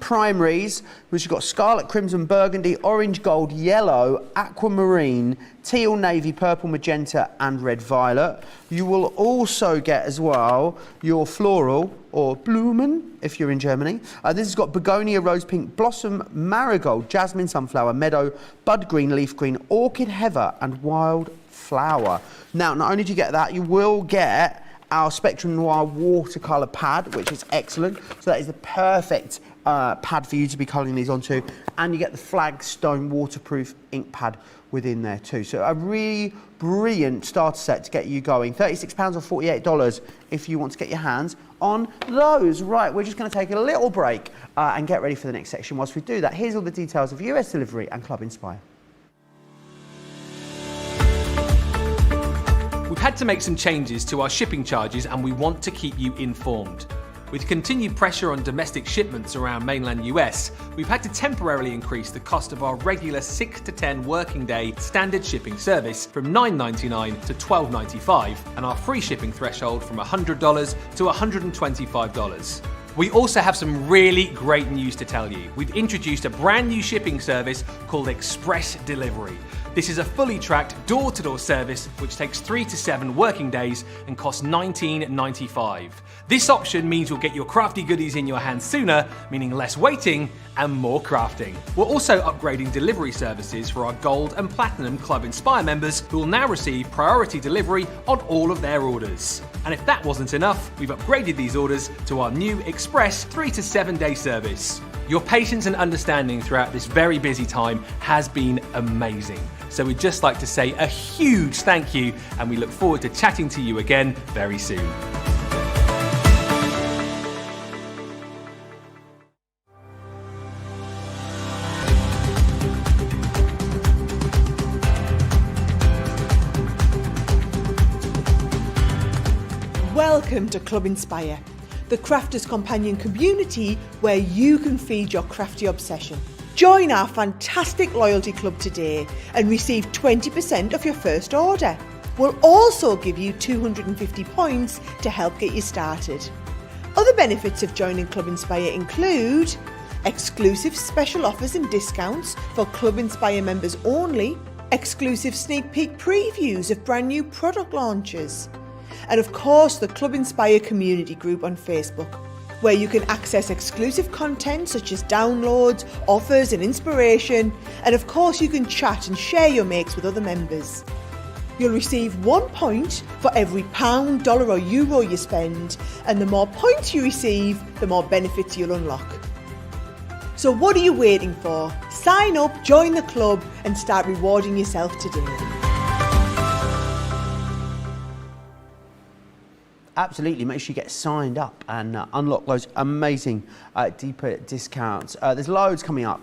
primaries, which you've got scarlet, crimson, burgundy, orange, gold, yellow, aquamarine, teal, navy, purple, magenta, and red, violet. You will also get as well your floral, or Blumen, if you're in Germany. This has got begonia, rose pink, blossom, marigold, jasmine, sunflower, meadow, bud green, leaf green, orchid, heather, and wild flower. Now, not only do you get that, you will get our Spectrum Noir watercolour pad, which is excellent. So that is the perfect pad for you to be colouring these onto. And you get the Flagstone waterproof ink pad within there too. So a really brilliant starter set to get you going. £36 or $48 if you want to get your hands on those. Right, we're just going to take a little break and get ready for the next section. Whilst we do that, here's all the details of US delivery and Club Inspire. We've had to make some changes to our shipping charges and we want to keep you informed. With continued pressure on domestic shipments around mainland US, we've had to temporarily increase the cost of our regular 6 to 10 working day standard shipping service from $9.99 to $12.95 and our free shipping threshold from $100 to $125. We also have some really great news to tell you. We've introduced a brand new shipping service called Express Delivery. This is a fully tracked door-to-door service which takes 3 to 7 working days and costs $19.95. This option means you'll get your crafty goodies in your hands sooner, meaning less waiting and more crafting. We're also upgrading delivery services for our Gold and Platinum Club Inspire members who will now receive priority delivery on all of their orders. And if that wasn't enough, we've upgraded these orders to our new Express 3 to 7 day service. Your patience and understanding throughout this very busy time has been amazing. So we'd just like to say a huge thank you, and we look forward to chatting to you again very soon. Welcome to Club Inspire, the crafters' companion community where you can feed your crafty obsession. Join our fantastic loyalty club today and receive 20% off your first order. We'll also give you 250 points to help get you started. Other benefits of joining Club Inspire include exclusive special offers and discounts for Club Inspire members only, exclusive sneak peek previews of brand new product launches, and of course the Club Inspire community group on Facebook, where you can access exclusive content such as downloads, offers and inspiration, and of course you can chat and share your makes with other members. You'll receive 1 point for every pound, dollar or euro you spend, and the more points you receive, the more benefits you'll unlock. So what are you waiting for? Sign up, join the club and start rewarding yourself today. Absolutely, make sure you get signed up and unlock those amazing deeper discounts. There's loads coming up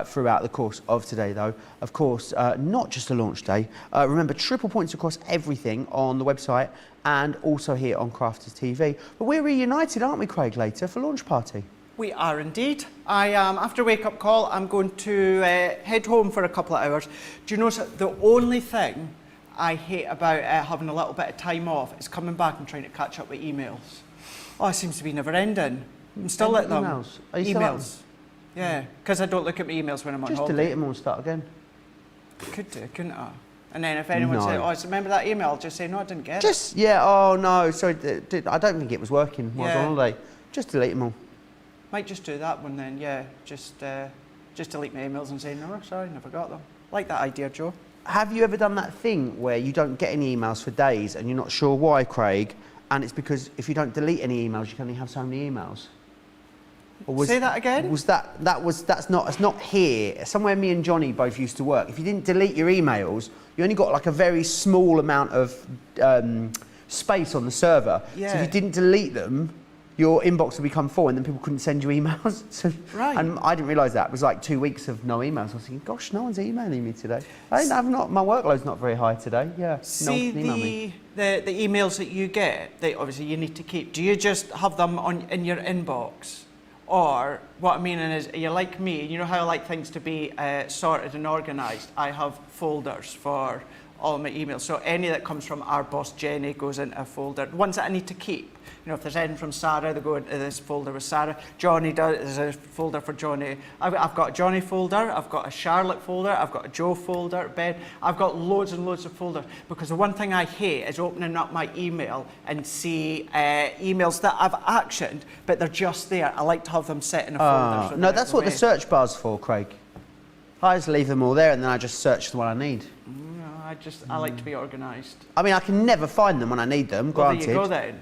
throughout the course of today though. Of course, not just a launch day. Remember, triple points across everything on the website and also here on Crafters TV. But we're reunited, aren't we, Craig, later for launch party? We are indeed. After wake up call, I'm going to head home for a couple of hours. Do you know the only thing I hate about having a little bit of time off is coming back and trying to catch up with emails. Oh, it seems to be never ending. I'm still at them. Emails? Are you still at them? Yeah, because I don't look at my emails when I'm on Just holiday. delete them all and start again. Could do, couldn't I? And then if anyone says, oh, remember that email, I'll just say, no, I didn't get it. Yeah, oh no, sorry, I don't think it was working while I was on holiday. Just delete them all. Might just do that one then, yeah. Just delete my emails and say, no, sorry, never got them. Like that idea, Joe. Have you ever done that thing where you don't get any emails for days and you're not sure why, Craig? And it's because if you don't delete any emails, you can only have so many emails. Or say that again? That's not here. Somewhere me and Johnny both used to work. If you didn't delete your emails, you only got like a very small amount of space on the server. Yeah. So if you didn't delete them, your inbox would become full and then people couldn't send you emails. So, right. And I didn't realise that. It was like 2 weeks of no emails. I was thinking, gosh, no one's emailing me today. My workload's not very high today. Yeah. See, the emails that you get, that obviously you need to keep, do you just have them in your inbox? Or what I'm meaning is, you're like me, you know how I like things to be sorted and organised? I have folders for all my emails. So any that comes from our boss Jenny goes into a folder. Ones that I need to keep. You know, if there's anything from Sarah, they go into this folder with Sarah. Johnny there's a folder for Johnny. I've got a Johnny folder, I've got a Charlotte folder, I've got a Joe folder, Ben. I've got loads and loads of folders, because the one thing I hate is opening up my email and see emails that I've actioned, but they're just there. I like to have them set in a folder. So no, that's what the search bar's for, Craig. I just leave them all there and then I just search the one I need. No, I like to be organised. I mean, I can never find them when I need them, Well, granted. there you go then.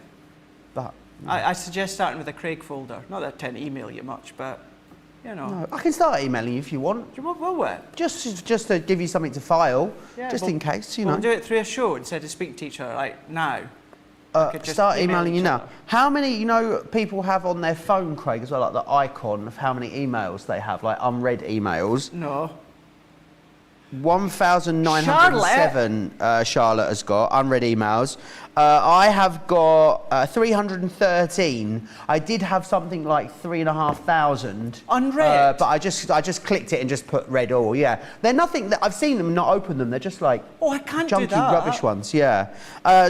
But I suggest starting with a Craig folder. Not that I tend to email you much, but, you know. no, I can start emailing you if you want. Will we? Just to give you something to file, Yeah, just in case, you We'll know. do it through a show instead of speaking to each other, like now. Just Start email emailing you each now. other. How many, people have on their phone, Craig, as well, like the icon of how many emails they have, like unread emails? No. 1,907 Charlotte has got unread emails. I have got 313. I did have something like 3,500 unread. but I just clicked it and just put read all. Yeah, they're nothing that I've seen them not open them. They're just like I can't junky do that. rubbish ones. Yeah.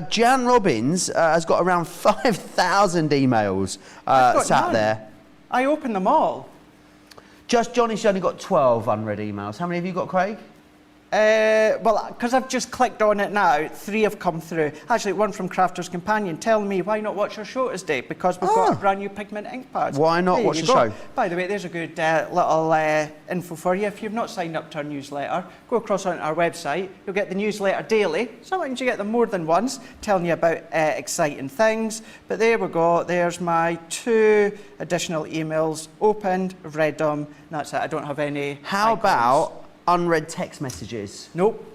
Jan Robbins has got around 5,000 emails sat none. there. I opened them all. Just Johnny's only got 12 unread emails. How many have you got, Craig? Well, because I've just clicked on it now, 3 have come through. Actually, one from Crafter's Companion telling me why not watch our show today, because we've got a brand new Pigment ink pads. Why not watch the show? By the way, there's a good little info for you. If you've not signed up to our newsletter, go across on our website. You'll get the newsletter daily. Sometimes you get them more than once, telling you about exciting things. But there we go. There's my 2 additional emails opened. I've read them. That's it. I don't have any. How icons. about unread text messages? Nope.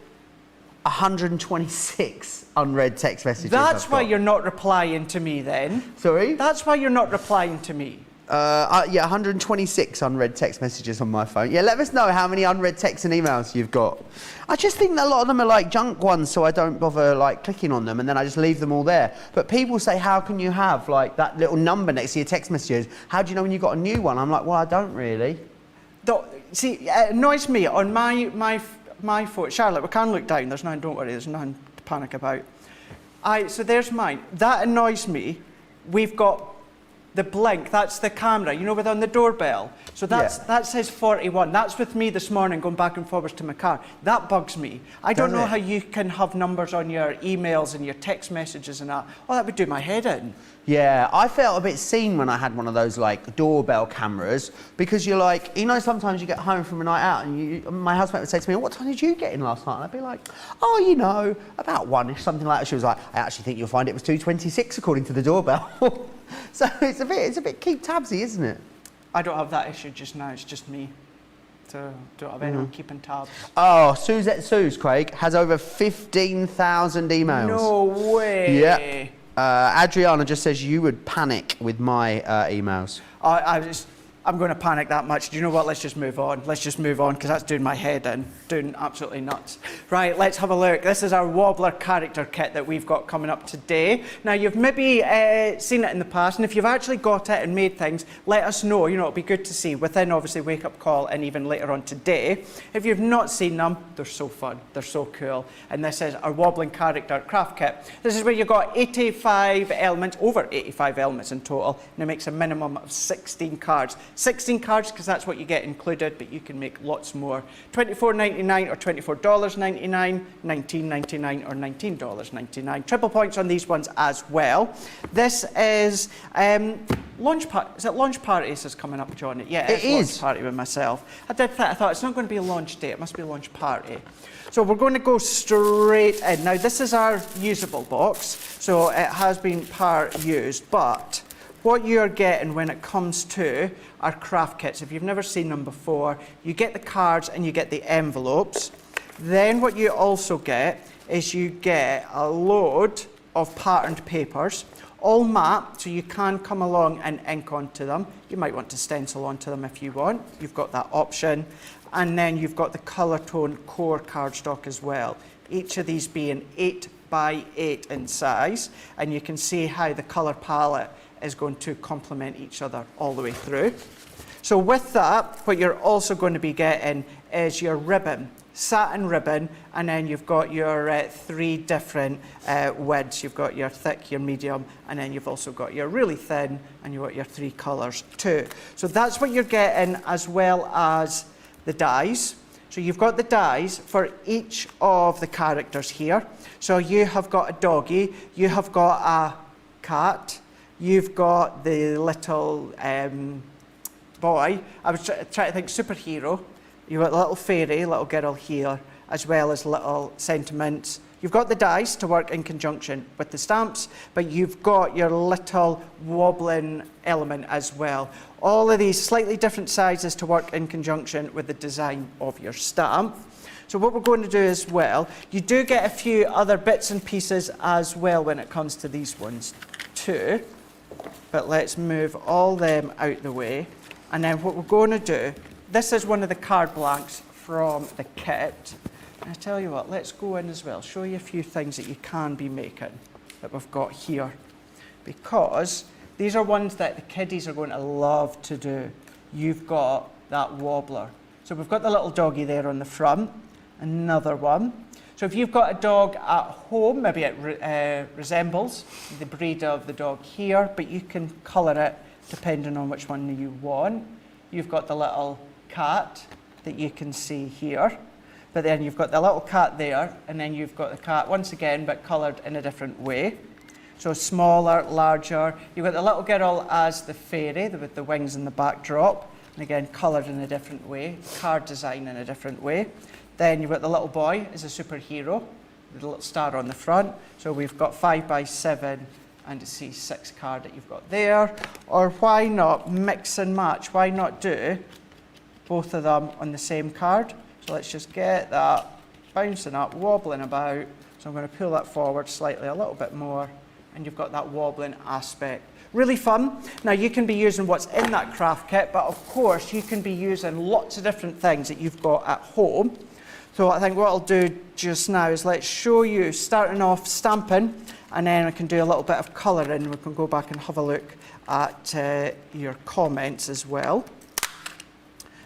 126 unread text messages. That's why you're not replying to me then. Sorry? That's why you're not replying to me. Yeah, 126 unread text messages on my phone. Yeah, let us know how many unread texts and emails you've got. I just think that a lot of them are like junk ones, so I don't bother like clicking on them, and then I just leave them all there. But people say, how can you have like that little number next to your text messages? How do you know when you've got a new one? I'm like, well, I don't really. See, it annoys me on my phone. Charlotte, we can look down. There's nothing, don't worry, there's nothing to panic about. So there's mine. That annoys me. We've got the blink, that's the camera, you know, on the doorbell. So that says 41. That's with me this morning going back and forwards to my car. That bugs me. I don't know how you can have numbers on your emails and your text messages and that. Oh, that would do my head in. Yeah, I felt a bit seen when I had one of those like doorbell cameras, because you're like, you know, sometimes you get home from a night out and my housemate would say to me, what time did you get in last night? And I'd be like, oh, you know, about 1-ish, something like that. She was like, I actually think you'll find it was 2:26 according to the doorbell. So it's a bit keep tabsy, isn't it? I don't have that issue just now, it's just me. So don't have anyone keeping tabs. Oh, Suzette Suze, Craig, has over 15,000 emails. No way. Yeah. Adriana just says you would panic with my emails. I'm going to panic that much. Do you know what? Let's just move on. Let's just move on, because that's doing my head in. Doing absolutely nuts. Right, let's have a look. This is our Wobbler character kit that we've got coming up today. Now, you've maybe seen it in the past, and if you've actually got it and made things, let us know. You know, it'll be good to see within, obviously, Wake Up Call and even later on today. If you've not seen them, they're so fun. They're so cool. And this is our Wobbling character craft kit. This is where you've got 85 elements, over 85 elements in total, and it makes a minimum of 16 cards. 16 cards, because that's what you get included, but you can make lots more. $24.99 or $24.99, $19.99 or $19.99. Triple points on these ones as well. This is launch party. Is it launch parties is coming up, John? Yeah, it is. Launch party with myself. I thought it's not going to be a launch day. It must be a launch party. So we're going to go straight in. Now, this is our usable box, so it has been part used, but what you're getting when it comes to our craft kits, if you've never seen them before, you get the cards and you get the envelopes. Then what you also get is you get a load of patterned papers, all matte, so you can come along and ink onto them. You might want to stencil onto them if you want. You've got that option. And then you've got the colour tone core cardstock as well. Each of these being 8 by 8 in size, and you can see how the colour palette is going to complement each other all the way through. So with that, what you're also going to be getting is your ribbon, satin ribbon, and then you've got your 3 different widths. You've got your thick, your medium, and then you've also got your really thin, and you've got your 3 colours too. So that's what you're getting, as well as the dies. So you've got the dies for each of the characters here. So you have got a doggy, you have got a cat, you've got the little boy. I was trying to think superhero. You've got the little fairy, little girl here, as well as little sentiments. You've got the dice to work in conjunction with the stamps, but you've got your little wobbling element as well. All of these slightly different sizes to work in conjunction with the design of your stamp. So what we're going to do as well, you do get a few other bits and pieces as well when it comes to these ones too. But let's move all them out the way. And then what we're going to do, this is one of the card blanks from the kit. And I tell you what, let's go in as well, show you a few things that you can be making that we've got here. Because these are ones that the kiddies are going to love to do. You've got that wobbler. So we've got the little doggy there on the front, another one. So if you've got a dog at home, maybe it resembles the breed of the dog here, but you can colour it depending on which one you want. You've got the little cat that you can see here, but then you've got the little cat there, and then you've got the cat once again, but coloured in a different way. So smaller, larger. You've got the little girl as the fairy with the wings and the backdrop, and again coloured in a different way, card design in a different way. Then you've got the little boy as a superhero, with a little star on the front. So we've got 5x7 and a C6 card that you've got there. Or why not mix and match? Why not do both of them on the same card? So let's just get that bouncing up, wobbling about. So I'm going to pull that forward slightly, a little bit more, and you've got that wobbling aspect. Really fun. Now you can be using what's in that craft kit, but of course you can be using lots of different things that you've got at home. So I think what I'll do just now is let's show you starting off stamping, and then I can do a little bit of colouring. We can go back and have a look at your comments as well.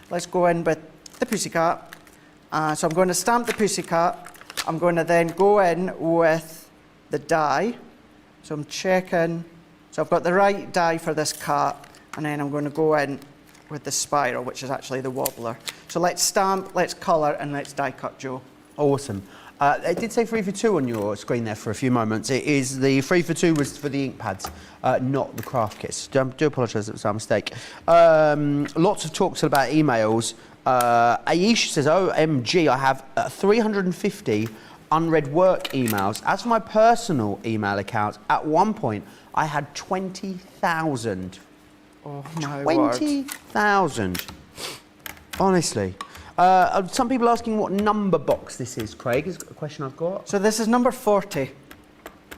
Let's go in with the pussycat. So I'm going to stamp the pussycat. I'm going to then go in with the die. So I'm checking. So I've got the right die for this cat, and then I'm going to go in with the spiral, which is actually the wobbler. So let's stamp, let's colour, and let's die cut, Joe. Awesome. It did say 3 for 2 on your screen there for a few moments. It is the 3 for 2 was for the ink pads, not the craft kits. Do apologise, it was our mistake. Lots of talks about emails. Aish says, OMG, I have 350 unread work emails. As for my personal email accounts, at one point I had 20,000. Oh my word. 20,000. Honestly. Some people asking what number box this is, Craig, is a question I've got. So this is number 40.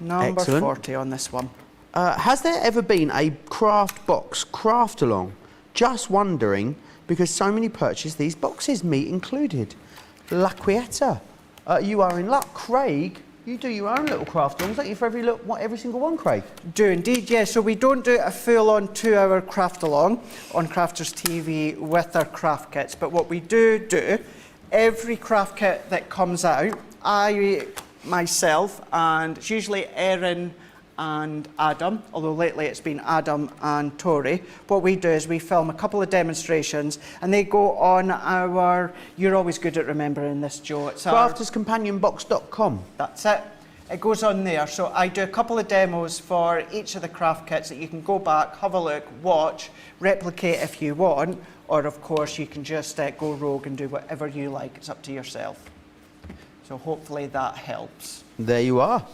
Number Excellent. 40 on this one. Has there ever been a craft box craft along? Just wondering, because so many purchase these boxes, me included. La Quieta. You are in luck. Craig, you do your own little craft alongs, don't you, for every single one, Craig? Do indeed, yes. So we don't do a full-on 2-hour craft along on Crafters TV with our craft kits, but what we do, every craft kit that comes out, I, myself, and it's usually Erin and Adam, although lately it's been Adam and Tori. What we do is we film a couple of demonstrations, and they go on our, you're always good at remembering this, Joe. It's CraftersCompanionBox.com. That's it. It goes on there. So I do a couple of demos for each of the craft kits that you can go back, have a look, watch, replicate if you want, or of course you can just go rogue and do whatever you like. It's up to yourself. So hopefully that helps. There you are.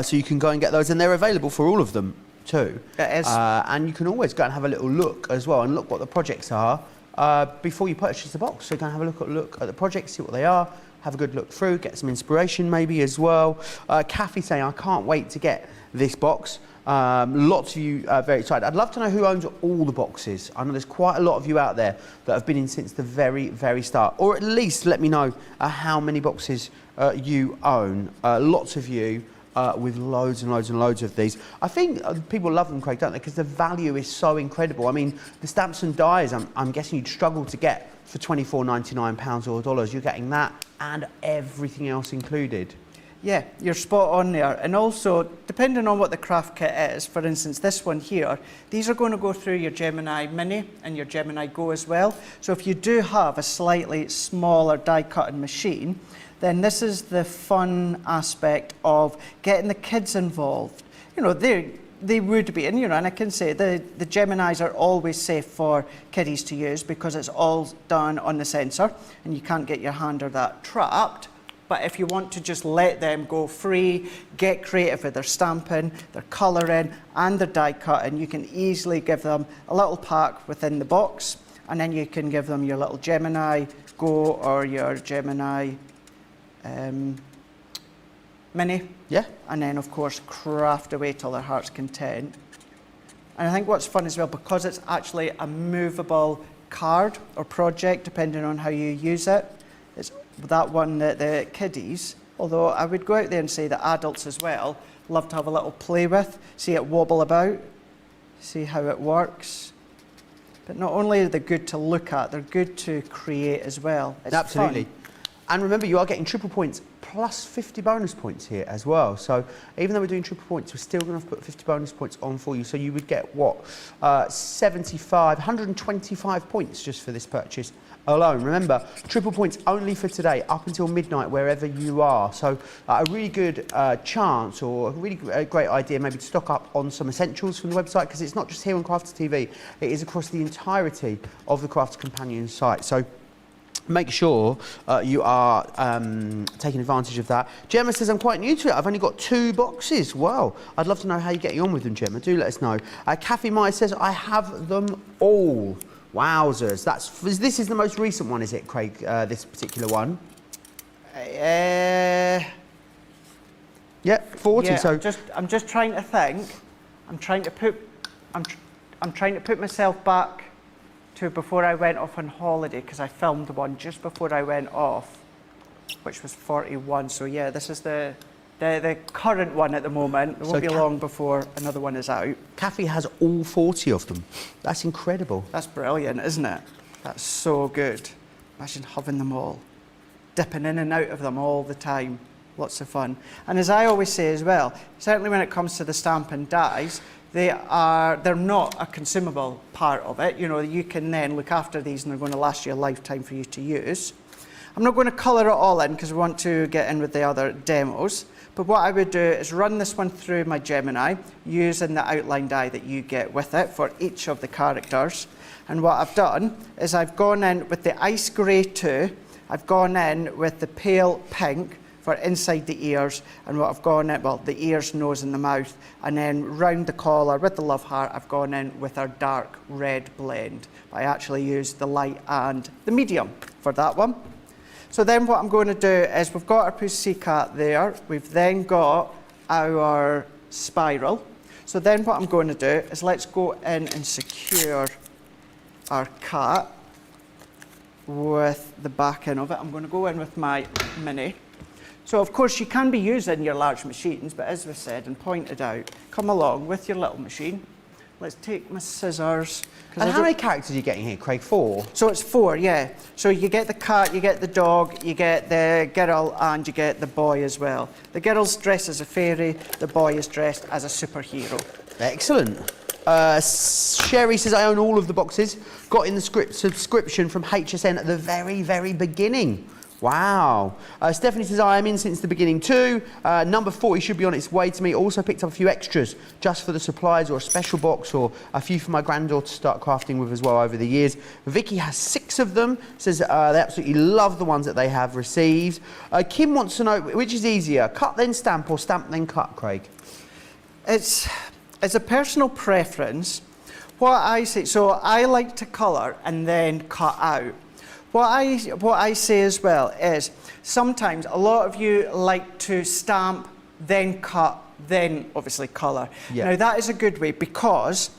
So you can go and get those, and they're available for all of them too. It is. And you can always go and have a little look as well, and look what the projects are before you purchase the box. So go and have a look at the projects, see what they are, have a good look through, get some inspiration maybe as well. Kathy saying, I can't wait to get this box. Lots of you are very excited. I'd love to know who owns all the boxes. I know there's quite a lot of you out there that have been in since the very, very start. Or at least let me know how many boxes you own. Lots of you with loads and loads and loads of these. I think people love them, Craig, don't they? Because the value is so incredible. I mean, the stamps and dies, I'm guessing you'd struggle to get for £24.99 or dollars. You're getting that and everything else included. Yeah, you're spot on there. And also, depending on what the craft kit is, for instance, this one here, these are going to go through your Gemini Mini and your Gemini Go as well. So if you do have a slightly smaller die cutting machine, then this is the fun aspect of getting the kids involved. You know, they would be, and you know, and I can say the Geminis are always safe for kiddies to use because it's all done on the sensor and you can't get your hand or that trapped. But if you want to just let them go free, get creative with their stamping, their colouring and their die cutting, you can easily give them a little pack within the box, and then you can give them your little Gemini Go or your Gemini Mini. Yeah. And then of course craft away till their heart's content. And I think what's fun as well, because it's actually a movable card or project depending on how you use it, It's that one that the kiddies, although I would go out there and say that adults as well love to have a little play with, see it wobble about, see how it works. But not only are they good to look at, they're good to create as well. It's Absolutely. fun. And remember, you are getting triple points plus 50 bonus points here as well. So even though we're doing triple points, we're still going to put 50 bonus points on for you. So you would get, what, 125 points just for this purchase alone. Remember, triple points only for today, up until midnight, wherever you are. So a really good chance, or a really great idea maybe to stock up on some essentials from the website, because it's not just here on Crafters TV, it is across the entirety of the Crafters Companion site. So make sure you are taking advantage of that. Gemma says, I'm quite new to it. I've only got 2 boxes. Wow. I'd love to know how you're getting on with them, Gemma. Do let us know. Kathy Meyer says, I have them all. Wowzers. This is the most recent one, is it, Craig, this particular one? Yeah, 40. Yeah, so I'm just trying to think. I'm trying to put myself back to before I went off on holiday, because I filmed one just before I went off, which was 41. So yeah, this is the current one at the moment. It won't be long before another one is out. Kathy has all 40 of them. That's incredible. That's brilliant, isn't it? That's so good. Imagine having them all, dipping in and out of them all the time. Lots of fun. And as I always say as well, certainly when it comes to the stamp and dies, they're not a consumable part of it. You know, you can then look after these and they're going to last you a lifetime for you to use. I'm not going to colour it all in because we want to get in with the other demos. But what I would do is run this one through my Gemini using the outline die that you get with it for each of the characters. And what I've done is I've gone in with the ice grey 2, I've gone in with the pale pink for inside the ears, and what I've gone in, well, the ears, nose and the mouth, and then round the collar with the love heart, I've gone in with our dark red blend. I actually used the light and the medium for that one. So then what I'm going to do is we've got our pussycat there, we've then got our spiral. So then what I'm going to do is let's go in and secure our cat with the back end of it. I'm going to go in with my mini. So of course you can be using your large machines, but as we said and pointed out, come along with your little machine. Let's take my scissors. And how many characters are you getting here, Craig? 4? So it's 4, yeah. So you get the cat, you get the dog, you get the girl, and you get the boy as well. The girl's dressed as a fairy, the boy is dressed as a superhero. Excellent. Sherry says, I own all of the boxes. Got in the subscription from HSN at the very, very beginning. Wow. Stephanie says, I am in since the beginning too. Number 40 should be on its way to me. Also picked up a few extras just for the supplies, or a special box, or a few for my granddaughter to start crafting with as well over the years. Vicky has 6 of them. Says they absolutely love the ones that they have received. Kim wants to know, which is easier, cut then stamp or stamp then cut, Craig? It's a personal preference. What I say, so I like to colour and then cut out. What I say as well is sometimes a lot of you like to stamp, then cut, then obviously colour. Yeah. Now that is a good way, because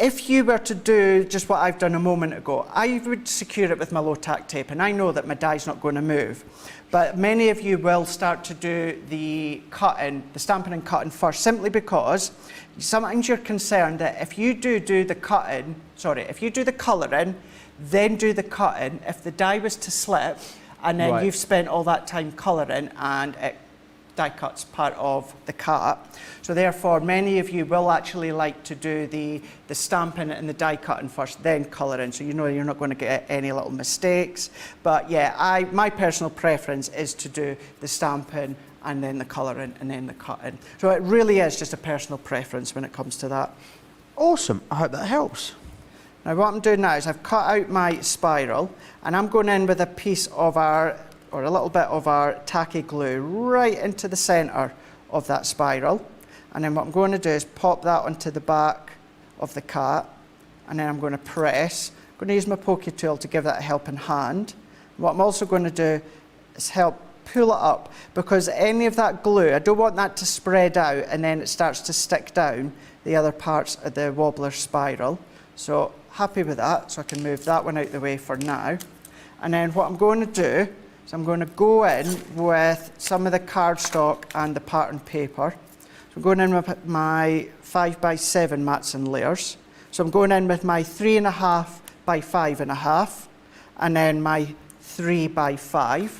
if you were to do just what I've done a moment ago, I would secure it with my low tack tape, and I know that my die's not going to move. But many of you will start to do the cutting, the stamping and cutting first, simply because sometimes you're concerned that if you do the cutting, if you do the colouring, then do the cutting, if the die was to slip and then you've spent all that time colouring and it die cut's part of the cut. So therefore many of you will actually like to do the stamping and the die cutting first, then colouring, so you know you're not going to get any little mistakes. But yeah, my personal preference is to do the stamping and then the colouring and then the cutting. So it really is just a personal preference when it comes to that. Awesome, I hope that helps. Now what I'm doing now is I've cut out my spiral, and I'm going in with a piece of a little bit of our tacky glue right into the centre of that spiral. And then what I'm going to do is pop that onto the back of the cat, and then I'm going to press. I'm going to use my pokey tool to give that a helping hand. What I'm also going to do is help pull it up, because any of that glue, I don't want that to spread out and then it starts to stick down the other parts of the wobbler spiral. So happy with that, so I can move that one out the way for now. And then what I'm going to do So I'm going to go in with some of the cardstock and the pattern paper. So I'm going in with my 5x7 mats and layers. So I'm going in with my 3.5 by 5.5 and then my 3x5.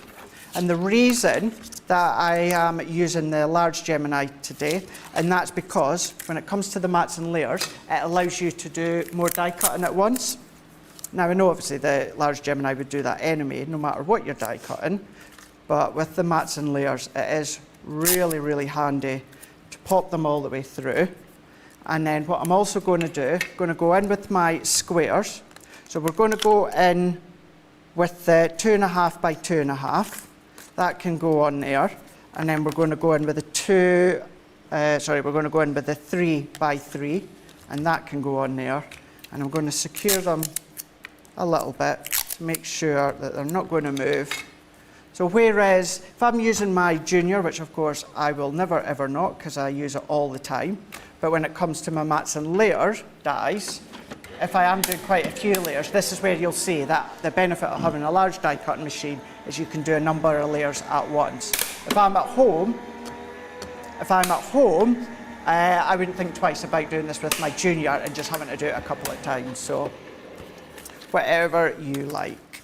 And the reason that I am using the large Gemini today, and that's because when it comes to the mats and layers, it allows you to do more die cutting at once. Now I know obviously the large Gemini would do that anyway, no matter what you're die cutting, but with the mats and layers, it is really, really handy to pop them all the way through. And then what I'm also going to do, going to go in with my squares. So we're going to go in with the 2.5 by 2.5. That can go on there. And then we're going to go in with the we're going to go in with the 3 by 3, and that can go on there. And I'm going to secure them a little bit to make sure that they're not going to move. So whereas if I'm using my Junior, which of course I will never ever not because I use it all the time, but when it comes to my mats and layers dies, if I am doing quite a few layers, this is where you'll see that the benefit of having a large die cutting machine is you can do a number of layers at once. If I'm at home, I wouldn't think twice about doing this with my Junior and just having to do it a couple of times. So whatever you like.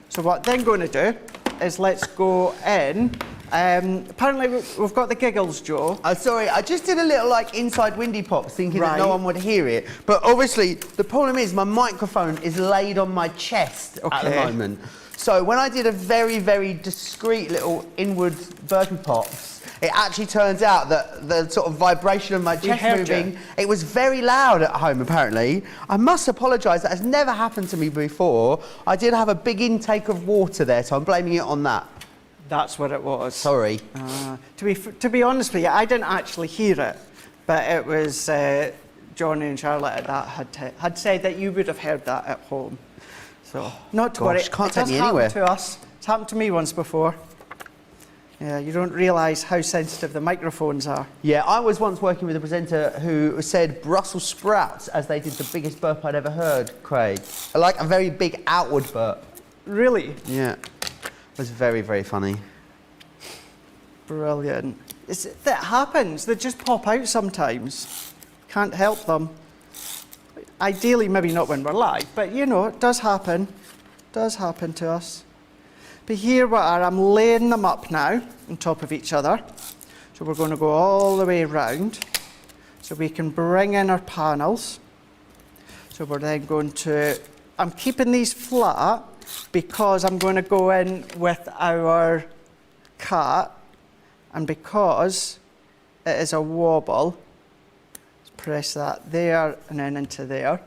So what I'm then going to do is let's go in. Apparently we've got the giggles, Joe. Sorry, I just did a little like inside windy pops thinking that no one would hear it. But obviously the problem is my microphone is laid on my chest at the moment. So when I did a very, very discreet little inward burpee pops, it actually turns out that the sort of vibration of my chest moving, it was very loud at home apparently. I must apologise, that has never happened to me before. I did have a big intake of water there, so I'm blaming it on that. That's what it was. Sorry. To be honest with you, I didn't actually hear it, but it was Johnny and Charlotte that had said that you would have heard that at home. So not to worry. Can't take me anywhere. It does happen to us. It's happened to me once before. Yeah, you don't realise how sensitive the microphones are. Yeah, I was once working with a presenter who said Brussels sprouts as they did the biggest burp I'd ever heard, Craig. Like a very big outward burp. Really? Yeah. It was very, very funny. Brilliant. That happens. They just pop out sometimes. Can't help them. Ideally, maybe not when we're live, but you know, it does happen. It does happen to us. But here we are, I'm laying them up now on top of each other. So we're going to go all the way around so we can bring in our panels. So we're then going to, I'm keeping these flat because I'm going to go in with our cat, and because it is a wobble, let's press that there and then into there.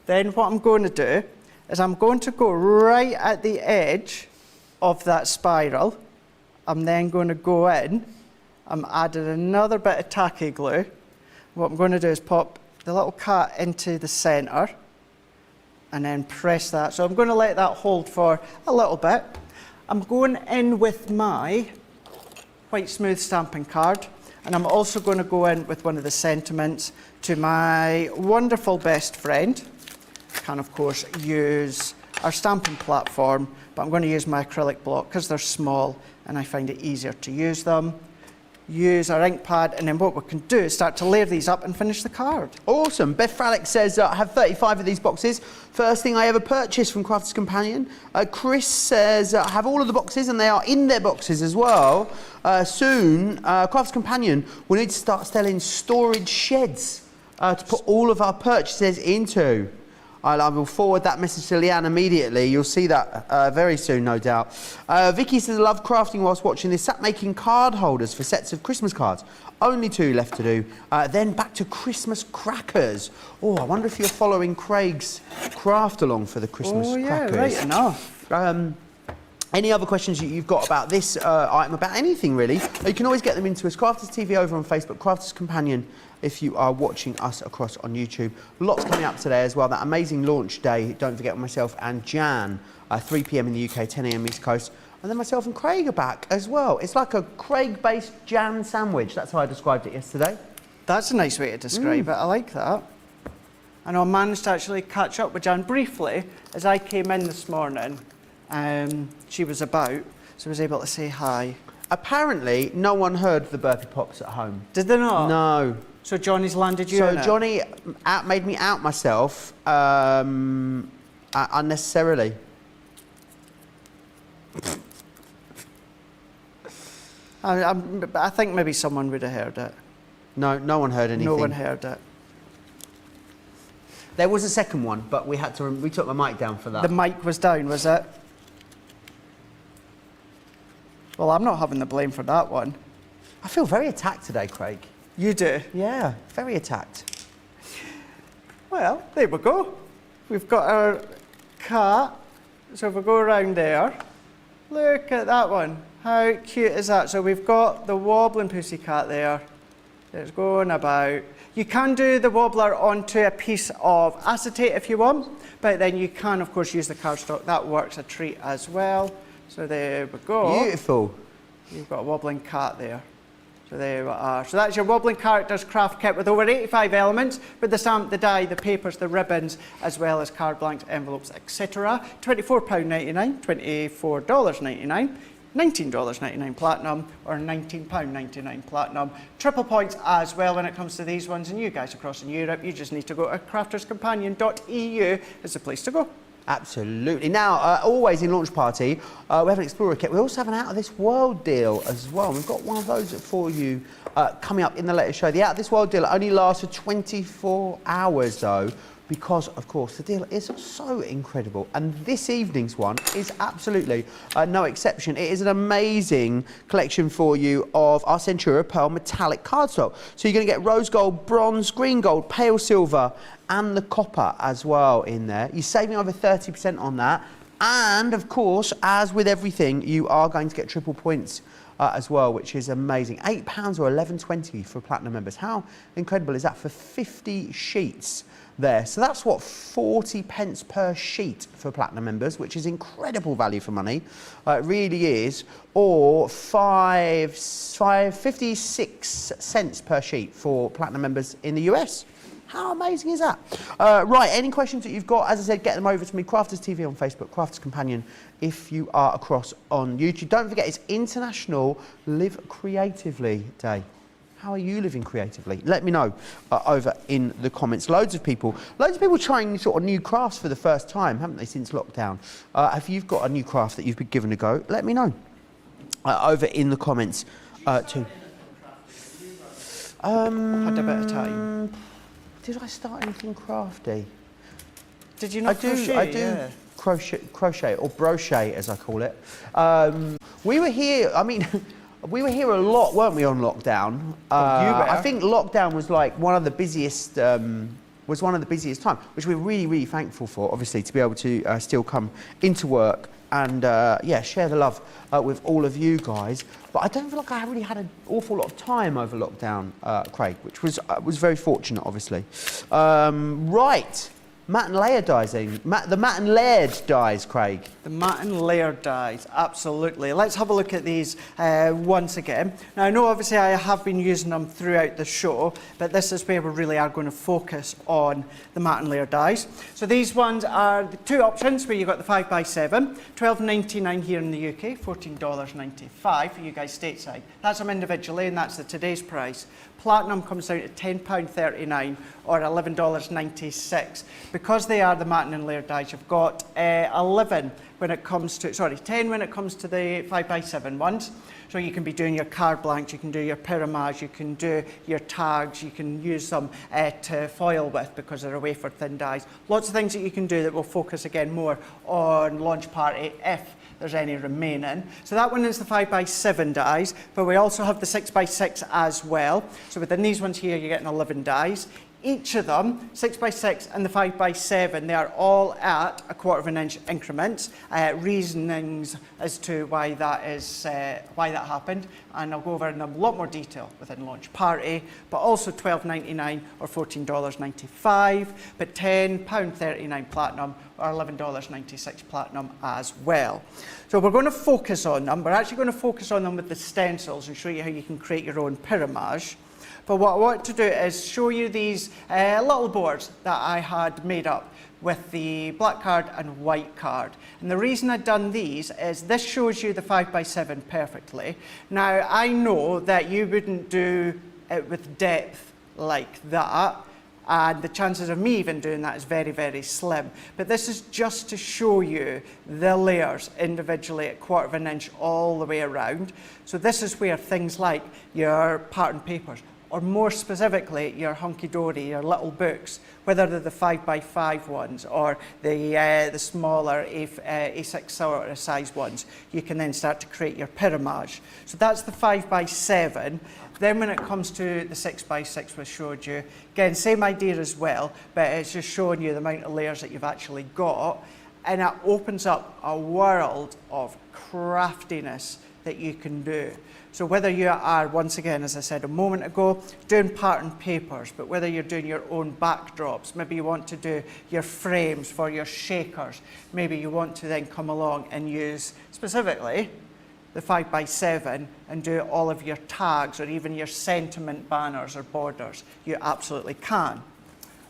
Then what I'm going to do is I'm going to go right at the edge of that spiral. I'm then going to go in, I'm adding another bit of tacky glue. What I'm going to do is pop the little cat into the centre and then press that. So I'm going to let that hold for a little bit. I'm going in with my white smooth stamping card, and I'm also going to go in with one of the sentiments to my wonderful best friend. Can of course use our stamping platform, but I'm going to use my acrylic block because they're small and I find it easier to use them. Use our ink pad, and then what we can do is start to layer these up and finish the card. Awesome. Beth Fralick says, I have 35 of these boxes. First thing I ever purchased from Crafter's Companion. Chris says, I have all of the boxes, and they are in their boxes as well. Soon, Crafter's Companion will need to start selling storage sheds to put all of our purchases into. I will forward that message to Leanne immediately. You'll see that very soon, no doubt. Vicky says, I love crafting whilst watching this. Sat making card holders for sets of Christmas cards. Only 2 left to do. Then back to Christmas crackers. Oh, I wonder if you're following Craig's craft along for the Christmas crackers. Right enough. Any other questions you've got about this item, about anything really, you can always get them into us. Crafters TV over on Facebook, Crafters Companion if you are watching us across on YouTube. Lots coming up today as well. That amazing launch day, don't forget, with myself and Jan, 3 p.m. in the UK, 10 a.m. East Coast. And then myself and Craig are back as well. It's like a Craig-based Jan sandwich. That's how I described it yesterday. That's a nice way to describe it. I like that. And I managed to actually catch up with Jan briefly as I came in this morning. she was about, so I was able to say hi. Apparently, no one heard the burpee pops at home. Did they not? No. So Johnny's landed you So in it? Johnny made me out myself unnecessarily. I think maybe someone would have heard it. No, no one heard anything. No one heard it. There was a second one, but we took the mic down for that. The mic was down, was it? Well, I'm not having the blame for that one. I feel very attacked today, Craig. You do? Yeah, very attacked. Well, there we go. We've got our cat. So if we go around there, look at that one. How cute is that? So we've got the wobbling pussycat there. It's going about. You can do the wobbler onto a piece of acetate if you want, but then you can, of course, use the cardstock. That works a treat as well. So there we go. Beautiful. You've got a wobbling cat there. So there we are. So that's your Wobbling Characters craft kit with over 85 elements, with the stamp, the die, the papers, the ribbons, as well as card blanks, envelopes, etc. £24.99, $24.99, $19.99 platinum, or £19.99 platinum. Triple points as well when it comes to these ones, and you guys across in Europe, you just need to go to crafterscompanion.eu is the place to go. Absolutely. Now, always in Launch Party, we have an Explorer kit. We also have an Out of This World deal as well. We've got one of those for you coming up in the later show. The Out of This World deal only lasts for 24 hours, though, because, of course, the deal is so incredible. And this evening's one is absolutely no exception. It is an amazing collection for you of our Centura Pearl metallic cardstock. So you're going to get rose gold, bronze, green gold, pale silver, and the copper as well in there. You're saving over 30% on that. And, of course, as with everything, you are going to get triple points as well, which is amazing. £8 or $11.20 for Platinum members. How incredible is that for 50 sheets there? So that's what, 40 pence per sheet for Platinum members, which is incredible value for money. It really is. Or 56 cents per sheet for Platinum members in the US. How amazing is that? Right, any questions that you've got, as I said, get them over to me. Crafters TV on Facebook, Crafters Companion if you are across on YouTube. Don't forget, it's International Live Creatively Day. How are you living creatively? Let me know over in the comments. Loads of people trying sort of new crafts for the first time, haven't they, since lockdown? If you've got a new craft that you've been given a go, let me know over in the comments too. Had a bit of time. Did I start anything crafty? Did you not crochet? I do yeah. crochet or brochet, as I call it. We were here, we were here a lot, weren't we, on lockdown? You were. I think lockdown was like one of the busiest time, which we're really, really thankful for, obviously, to be able to still come into work and share the love with all of you guys. But I don't feel like I really had an awful lot of time over lockdown, Craig, which was very fortunate, obviously. Right, Matt and Laird dies. The Matt and Laird dies, Craig. The Matt and Laird dies, absolutely. Let's have a look at these once again. Now, I know obviously I have been using them throughout the show, but this is where we really are going to focus on the Matt and Laird dies. So these ones are the two options where you've got the 5x7, $12.99 here in the UK, $14.95 for you guys stateside. That's them individually, and that's the today's price. Platinum comes down to £10.39 or $11.96. Because they are the Matt and Laird dies, you've got 10 when it comes to the 5x7 ones. So you can be doing your card blanks, you can do your pyramage, you can do your tags, you can use them to foil with because they're a wafer thin dies. Lots of things that you can do that will focus again more on launch party if there's any remaining. So that one is the 5x7 dies, but we also have the 6x6 as well. So within these ones here, you're getting 11 dies. Each of them, 6x6 and the 5x7, they are all at 1/4 inch increments. Reasonings as to why that happened, and I'll go over in a lot more detail within Launch Party. But also $12.99 or $14.95, but £10.39 platinum or $11.96 platinum as well. So we're going to focus on them. We're actually going to focus on them with the stencils and show you how you can create your own pyramage. But what I want to do is show you these little boards that I had made up with the black card and white card. And the reason I've done these is this shows you the 5x7 perfectly. Now, I know that you wouldn't do it with depth like that, and the chances of me even doing that is very, very slim. But this is just to show you the layers individually at 1/4 of an inch all the way around. So this is where things like your pattern papers, or more specifically, your hunky-dory, your little books, whether they're the 5x5 ones or the smaller A6 sort of size ones, you can then start to create your pyramage. So that's the 5x7. Then when it comes to the 6x6 we showed you, again, same idea as well, but it's just showing you the amount of layers that you've actually got, and it opens up a world of craftiness that you can do. So whether you are, once again, as I said a moment ago, doing pattern papers, but whether you're doing your own backdrops, maybe you want to do your frames for your shakers, maybe you want to then come along and use specifically the 5x7 and do all of your tags or even your sentiment banners or borders, you absolutely can.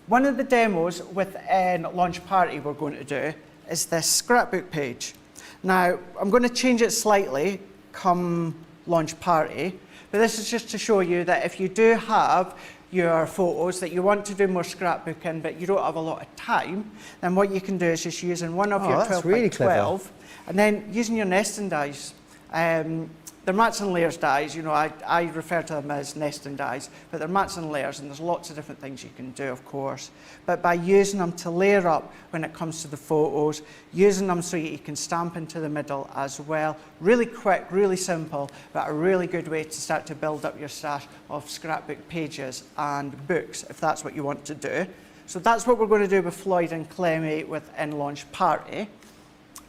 One of the demos within Launch Party we're going to do is this scrapbook page. Now, I'm going to change it slightly come Launch Party, but this is just to show you that if you do have your photos that you want to do more scrapbooking but you don't have a lot of time, then what you can do is just using one of your 12x12 and then using your nesting dies. They're mats and layers dies, you know, I refer to them as nesting dies, but they're mats and layers, and there's lots of different things you can do, of course. But by using them to layer up when it comes to the photos, using them so you can stamp into the middle as well. Really quick, really simple, but a really good way to start to build up your stash of scrapbook pages and books, if that's what you want to do. So that's what we're going to do with Floyd and Clemmy within Launch Party.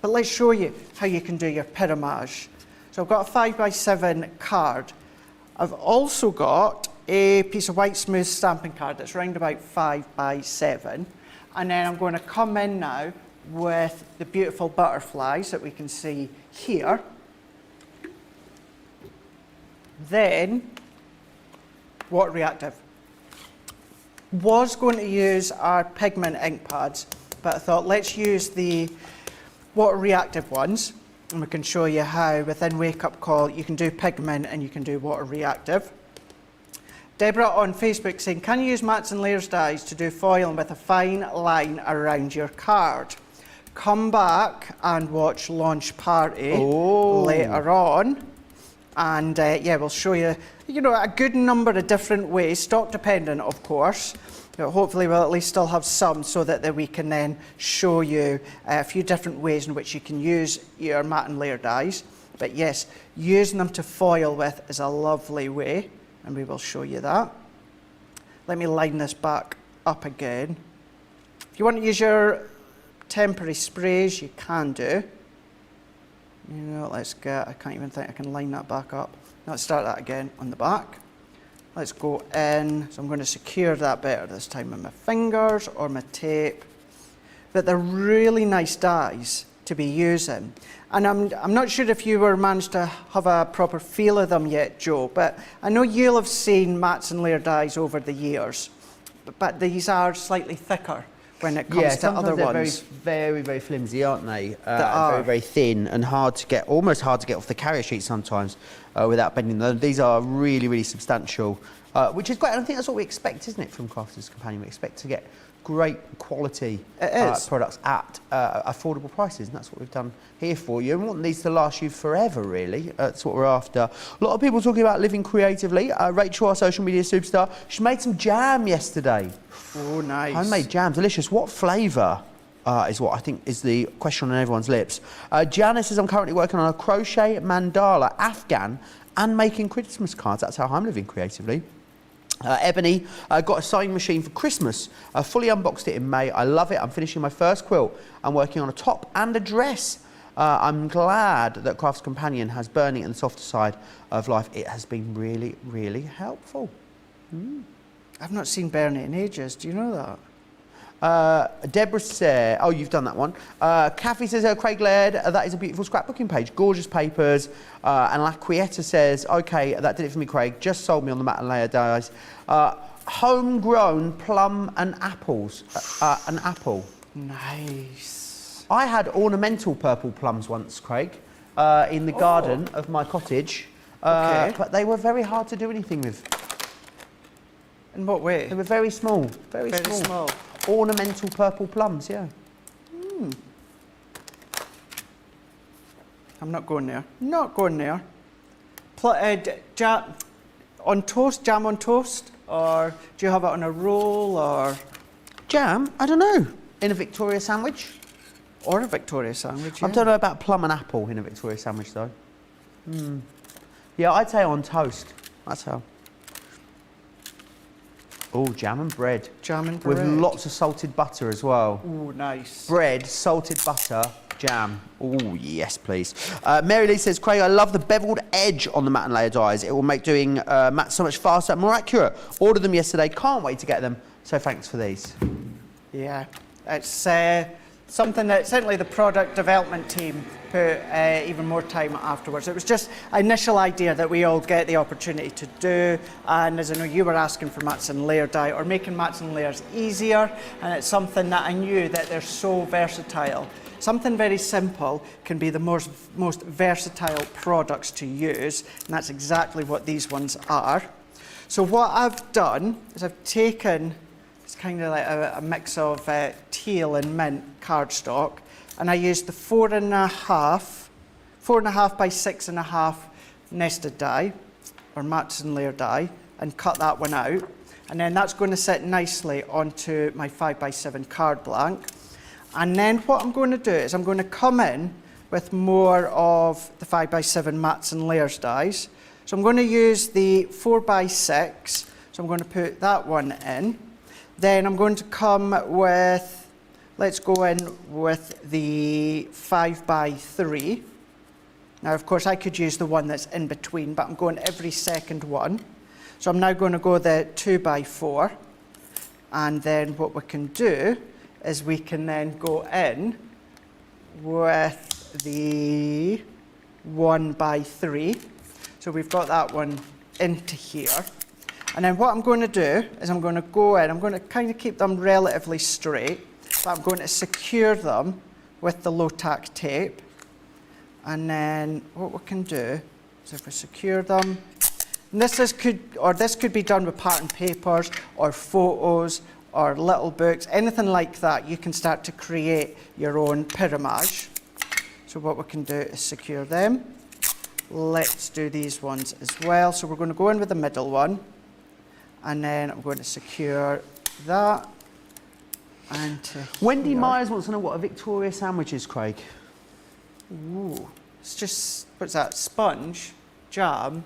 But let's show you how you can do your pyramage. So I've got a 5x7 card. I've also got a piece of white smooth stamping card that's around about 5x7. And then I'm going to come in now with the beautiful butterflies that we can see here. Then, water reactive. Was going to use our Pigment ink pads, but I thought let's use the water reactive ones. And we can show you how within Wake Up Call you can do Pigment and you can do water reactive. Deborah on Facebook saying, can you use mats and layers dies to do foiling with a fine line around your card? Come back and watch Launch Party later on. And yeah, we'll show you, you know, a good number of different ways, stock dependent of course. But hopefully we'll at least still have some so that we can then show you a few different ways in which you can use your matte and layer dies. But yes, using them to foil with is a lovely way, and we will show you that. Let me line this back up again. If you want to use your temporary sprays, you can do. You know, let's get, I can't even think I can line that back up. Let's start that again on the back. Let's go in, so I'm going to secure that better this time with my fingers or my tape. But they're really nice dies to be using. And I'm not sure if you were managed to have a proper feel of them yet, Joe, but I know you'll have seen mats and layer dies over the years, but these are slightly thicker when it comes to other ones. They're very, very flimsy, aren't they? Very, very thin and hard to get, almost hard to get off the carrier sheet sometimes without bending them. These are really, really substantial, which is great. And I think that's what we expect, isn't it, from Crafters Companion? We expect to get great quality products at affordable prices, and that's what we've done here for you. And we want these to last you forever, really. That's what we're after. A lot of people talking about living creatively. Rachel, our social media superstar, she made some jam yesterday. Oh, nice. Homemade jam, delicious. What flavour is what I think is the question on everyone's lips. Janice says, I'm currently working on a crochet mandala Afghan and making Christmas cards. That's how I'm living creatively. Ebony got a sewing machine for Christmas. I fully unboxed it in May. I love it. I'm finishing my first quilt. I'm working on a top and a dress. I'm glad that Crafts Companion has burning and the softer side of life. It has been really, really helpful. I've not seen Bernie in ages. Do you know that? Deborah says, oh, you've done that one. Kathy says, Craig Laird, that is a beautiful scrapbooking page. Gorgeous papers. And La Quieta says, okay, that did it for me, Craig. Just sold me on the matte and layer dies. Homegrown plum and apples. An apple. Nice. I had ornamental purple plums once, Craig, in the garden of my cottage, Okay. but they were very hard to do anything with. In what way? They were very small, very, Very small. small. Ornamental purple plums, yeah. I'm not going there. Not going there. Jam on toast, jam on toast? Or do you have it on a roll or Jam? I don't know. In a Victoria sandwich? a Victoria sandwich? I Yeah. don't know about plum and apple in a Victoria sandwich, though. Yeah, I'd say on toast. That's how. Oh, jam and bread. Jam and bread. With lots of salted butter as well. Ooh, nice. Bread, salted butter, jam. Oh, yes, please. Mary Lee says, Craig, I love the beveled edge on the matte and layer dies. It will make doing matte so much faster and more accurate. Ordered them yesterday. Can't wait to get them. So thanks for these. Yeah, it's something that certainly the product development team put even more time afterwards. It was just an initial idea that we all get the opportunity to do, and as I know you were asking for mats and layer dye or making mats and layers easier, and it's something that I knew that they're so versatile. Something very simple can be the most versatile products to use, and that's exactly what these ones are. So what I've done is I've taken, it's kind of like a mix of teal and mint cardstock, and I used the 4.5 by 6.5 nested die, or mats and layer die, and cut that one out. And then that's going to sit nicely onto my 5 by 7 card blank. And then what I'm going to do is I'm going to come in with more of the 5 by 7 mats and layers dies. So I'm going to use the 4 by 6, so I'm going to put that one in. Then I'm going to come with, let's go in with the 5 by 3. Now, of course, I could use the one that's in between, but I'm going every second one. So I'm now going to go the 2 by 4. And then what we can do is we can then go in with the 1 by 3. So we've got that one into here. And then what I'm going to do is I'm going to go in, I'm going to kind of keep them relatively straight, but I'm going to secure them with the low tack tape. And then what we can do is if we secure them, and this could be done with pattern papers or photos or little books, anything like that, you can start to create your own pyramage. So what we can do is secure them. Let's do these ones as well. So we're going to go in with the middle one, and then I'm going to secure that. And Wendy Myers wants to know what a Victoria sandwich is, Craig. Ooh, it's just, what's that, sponge, jam.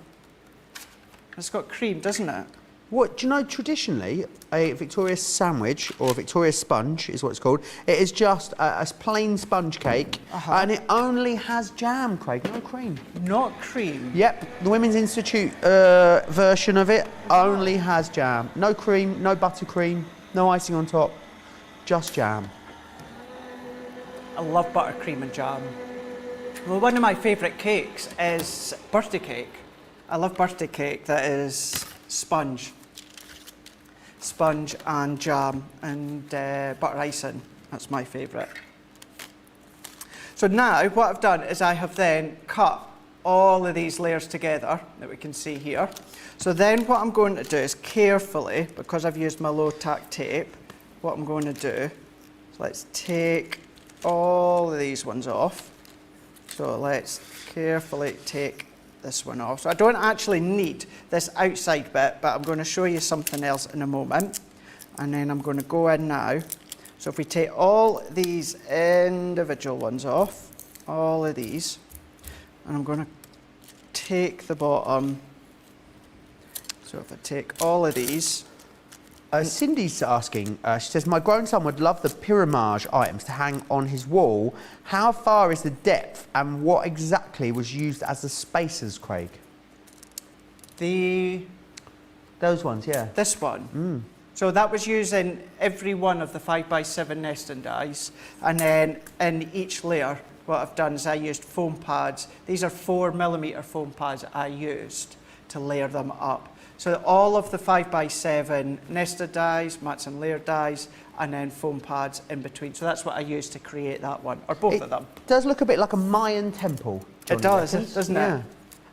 It's got cream, doesn't it? What, do you know, traditionally, a Victoria sandwich, or a Victoria sponge is what it's called, it is just a plain sponge cake, and it only has jam, Craig, no cream. Not cream. Yep, the Women's Institute version of it only has jam. No cream, no buttercream, no icing on top, just jam. I love buttercream and jam. Well, one of my favourite cakes is birthday cake. I love birthday cake that is sponge and jam and butter icing. That's my favourite. So now what I've done is I have then cut all of these layers together that we can see here. So then what I'm going to do is carefully, because I've used my low tack tape, what I'm going to do is let's take all of these ones off. So let's carefully take this one off. So I don't actually need this outside bit, but I'm going to show you something else in a moment. And then I'm going to go in now. So if we take all these individual ones off, all of these, and I'm going to take the bottom. So if I take all of these. Cindy's asking, she says, my grown son would love the pyramage items to hang on his wall. How far is the depth and what exactly was used as the spacers, Craig? Those ones, yeah. This one. So that was using every one of the 5 by 7 nesting dies, and then in each layer what I've done is I used foam pads. These are 4mm foam pads I used to layer them up. So all of the 5x7 nested dies, mats and layer dies, and then foam pads in between. So that's what I used to create that one, or both of them. It does look a bit like a Mayan temple. It does, doesn't it? Yeah.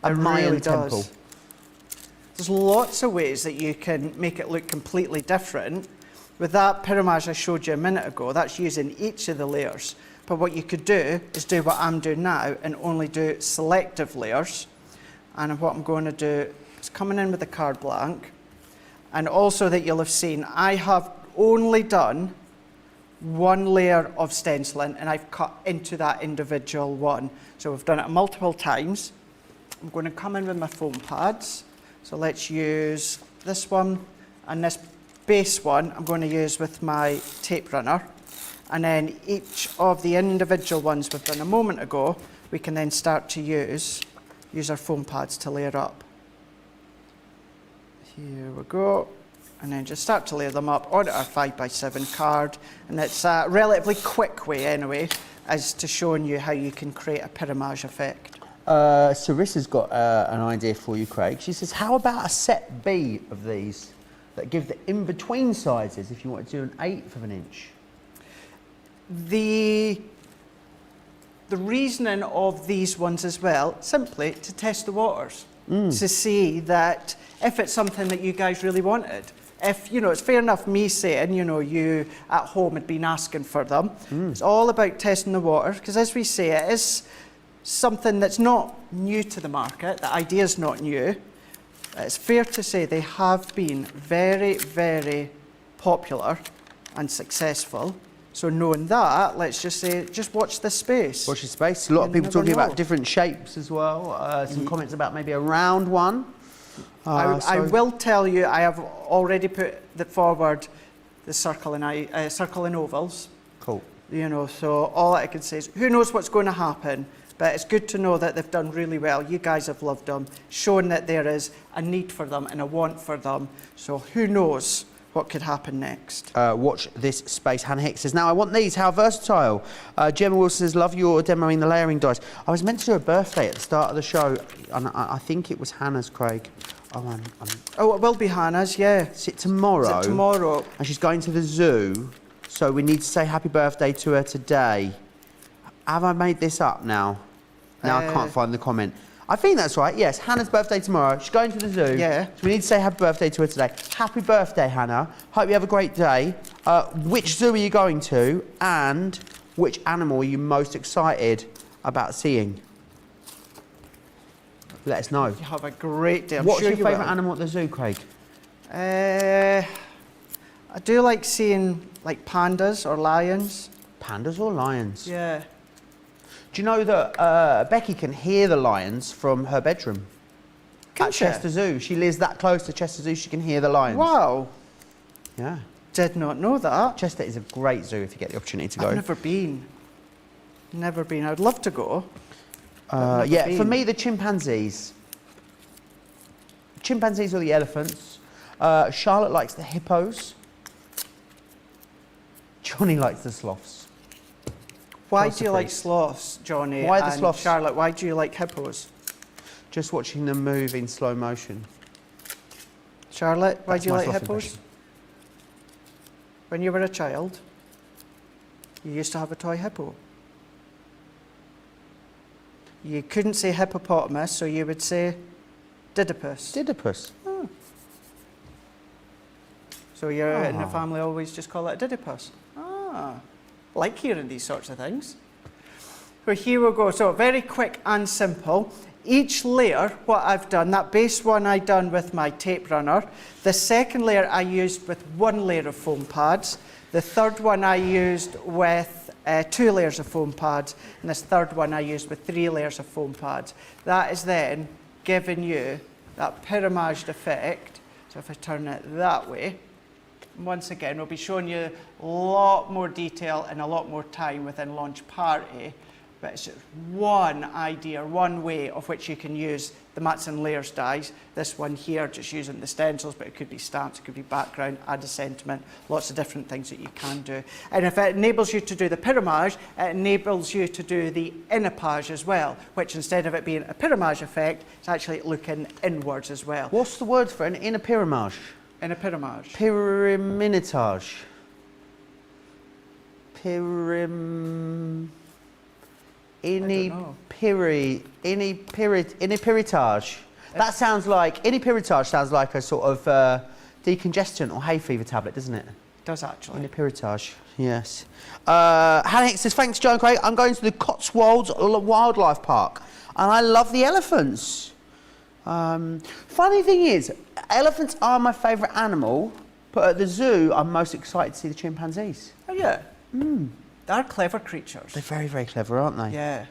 A It Mayan really temple. does. There's lots of ways that you can make it look completely different. With that pyramage I showed you a minute ago, that's using each of the layers. But what you could do is do what I'm doing now and only do selective layers. And what I'm going to do is coming in with the card blank. And also that you'll have seen, I have only done one layer of stenciling and I've cut into that individual one. So we've done it multiple times. I'm going to come in with my foam pads. So let's use this one, and this base one I'm going to use with my tape runner. And then each of the individual ones we've done a moment ago, we can then start to use our foam pads to layer up. Here we go. And then just start to layer them up onto our 5x7 card. And it's a relatively quick way anyway, as to showing you how you can create a pyramage effect. Sarissa's got an idea for you, Craig. She says, how about a set B of these that give the in-between sizes if you want to do an 1/8 of an inch? The reasoning of these ones as well, simply to test the waters, to see that if it's something that you guys really wanted. If, it's fair enough me saying, you at home had been asking for them. It's all about testing the water, because as we say, it is something that's not new to the market. The idea's not new. It's fair to say they have been very, very popular and successful. So knowing that, let's just say, just watch this space. Watch this space. A lot of people talking about different shapes as well. Some comments about maybe a round one. I will tell you, I have already put forward the circle and ovals. Cool. So all I can say is, who knows what's going to happen? But it's good to know that they've done really well. You guys have loved them, shown that there is a need for them and a want for them. So who knows what could happen next? Watch this space. Hannah Hicks says, now I want these. How versatile. Gemma Wilson says, love your demoing the layering dice. I was meant to do a birthday at the start of the show, and I think it was Hannah's, Craig. Oh, it will be Hannah's, yeah. Is it tomorrow? Is it tomorrow? And she's going to the zoo, so we need to say happy birthday to her today. Have I made this up now? Now I can't find the comment. I think that's right, yes. Hannah's birthday tomorrow. She's going to the zoo. Yeah. So we need to say happy birthday to her today. Happy birthday, Hannah. Hope you have a great day. Which zoo are you going to, and which animal are you most excited about seeing? Let us know. You have a great day. What's your favourite animal at the zoo, Craig? I do like seeing pandas or lions. Pandas or lions? Yeah. Do you know that Becky can hear the lions from her bedroom? At Chester Zoo. She lives that close to Chester Zoo, she can hear the lions. Wow. Yeah. Did not know that. Chester is a great zoo if you get the opportunity to go. I've never been. Never been. I'd love to go. Yeah, for me, the chimpanzees. Chimpanzees or the elephants. Charlotte likes the hippos. Johnny likes the sloths. Why do you like sloths, Johnny? Why the sloths? Charlotte, why do you like hippos? Just watching them move in slow motion. Charlotte, why do you like hippos? Impression. When you were a child, you used to have a toy hippo. You couldn't say hippopotamus, so you would say Didipus. Didipus. Oh. So you're in the family always just call it a Didipus. Ah. Like hearing these sorts of things. So here we go. So very quick and simple. Each layer, what I've done, that base one I done with my tape runner. The second layer I used with one layer of foam pads. The third one I used with 2 layers of foam pads. And this third one I used with 3 layers of foam pads. That is then giving you that pyramided effect. So if I turn it that way, once again, we'll be showing you a lot more detail and a lot more time within launch party. but it's just one idea, one way of which you can use the mats and layers dies. This one here, just using the stencils, but it could be stamps, it could be background, add a sentiment, lots of different things that you can do. And if it enables you to do the pyramage, it enables you to do the inapage as well, which instead of it being a pyramage effect, it's actually looking inwards as well. What's the word for an inner pyramage? In a pyramage. Pyramitage. Inipiritage. That sounds like, inipiritage sounds like a sort of decongestant or hay fever tablet, doesn't it? It does actually. Inipiritage, yes. Hannah Hicks says, thanks Joe and Craig, I'm going to the Cotswolds Wildlife Park and I love the elephants. Funny thing is, elephants are my favourite animal, but at the zoo I'm most excited to see the chimpanzees. Oh yeah? They're clever creatures. They're very, very clever, aren't they? Yeah.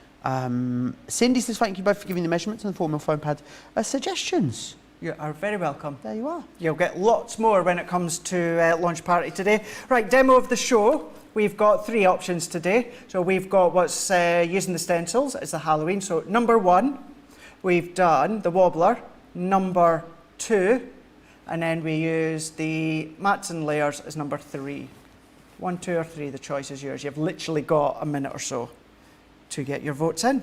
Cindy says, thank you both for giving the measurements and the formal foam pad suggestions. You are very welcome. There you are. You'll get lots more when it comes to launch party today. Right, demo of the show. We've got 3 options today. So we've got what's using the stencils as the Halloween. So number 1, we've done the Wobbler. Number 2, and then we use the mats and layers as number 3. 1, 2 or 3, the choice is yours. You've literally got a minute or so to get your votes in.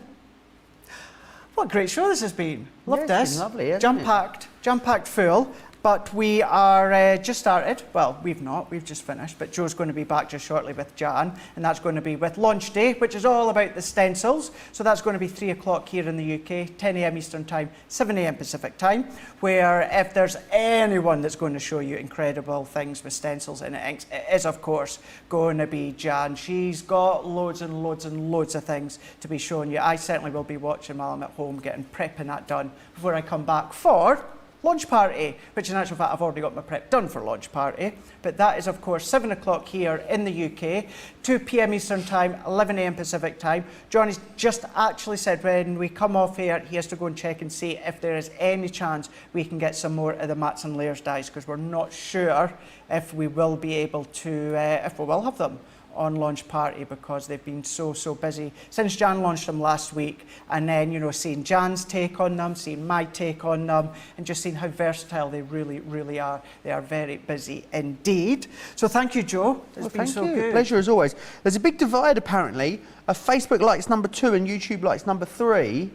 What a great show this has been. Loved Yeah, it's this. been lovely, hasn't it? Jam-packed full. But we are just started. Well, we've not. We've just finished. But Joe's going to be back just shortly with Jan. And that's going to be with launch day, which is all about the stencils. So that's going to be 3 o'clock here in the UK, 10 a.m. Eastern Time, 7 a.m. Pacific Time, where if there's anyone that's going to show you incredible things with stencils and inks, it is, of course, going to be Jan. She's got loads and loads and loads of things to be showing you. I certainly will be watching while I'm at home, prepping that done before I come back for launch party, which in actual fact I've already got my prep done for launch party, but that is of course 7 o'clock here in the UK, 2 p.m. Eastern Time, 11 a.m. Pacific Time. Johnny's just actually said when we come off here he has to go and check and see if there is any chance we can get some more of the mats and layers dies, because we're not sure if we will be able to, if we will have them on launch party, because they've been so busy since Jan launched them last week, and then, you know, seeing Jan's take on them, seeing my take on them, and just seeing how versatile they really are. They are very busy indeed. So thank you, Joe. It's been so good. Pleasure as always. There's a big divide apparently. Facebook likes number 2 and YouTube likes number 3.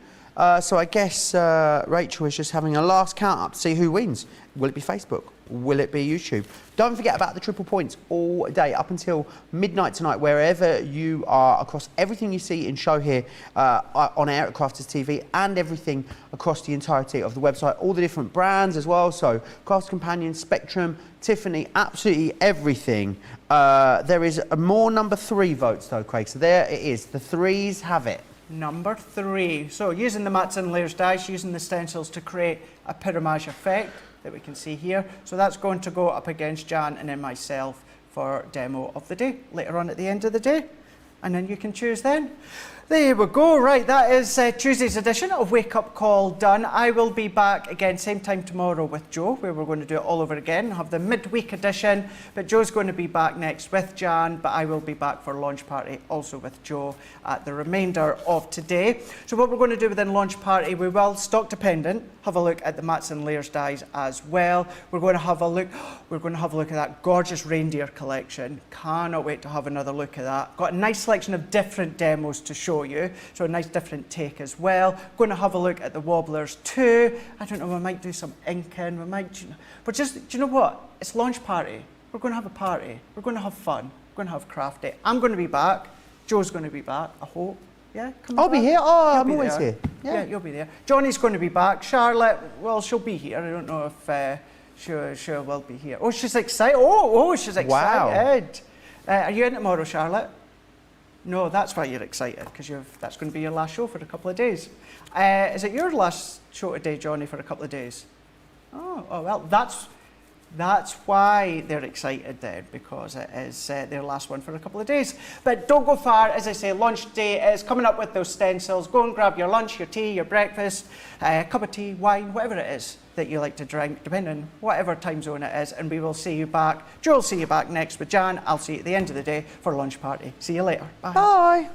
So I guess Rachel is just having a last count up to see who wins. Will it be Facebook? Will it be YouTube? Don't forget about the triple points all day up until midnight tonight, wherever you are, across everything you see in show here on air at Crafters TV, and everything across the entirety of the website, all the different brands as well. So Crafters Companion, Spectrum, Tiffany, absolutely everything. There is more number 3 votes though, Craig. So there it is. The 3s have it. Number 3. So using the mats and layers dice, using the stencils to create a pyramage effect that we can see here. So that's going to go up against Jan and then myself for demo of the day later on at the end of the day. And then you can choose then. There we go. Right, that is Tuesday's edition of Wake Up Call done. I will be back again same time tomorrow with Joe, where we're going to do it all over again, have the midweek edition, but Joe's going to be back next with Jan, but I will be back for launch party also with Joe at the remainder of today. So what we're going to do within launch party, we will, stock dependent, have a look at the mats and layers dies as well. We're going to have a look at that gorgeous reindeer collection. Cannot wait to have another look at that. Got a nice selection of different demos to show you, so a nice different take as well. Going to have a look at the Wobblers too. I don't know, we might do some inking, we might, but just, do you know what? It's launch party. We're going to have a party. We're going to have fun. We're going to have craft day. I'm going to be back. Joe's going to be back, I hope. Yeah, I'll be here. Oh, I'm always here. Yeah, you'll be there. Johnny's going to be back. Charlotte, well, she'll be here. I don't know if she will be here. Oh, she's excited. Oh, she's excited. Wow. Are you in tomorrow, Charlotte? No, that's why you're excited, because that's going to be your last show for a couple of days. Is it your last show today, Johnny, for a couple of days? Oh well, that's why they're excited then, because it is their last one for a couple of days. But don't go far. As I say, lunch day is coming up with those stencils. Go and grab your lunch, your tea, your breakfast, a cup of tea, wine, whatever it is that you like to drink, depending on whatever time zone it is, and we will see you back. Joe will see you back next with Jan. I'll see you at the end of the day for lunch party. See you later. Bye. Bye.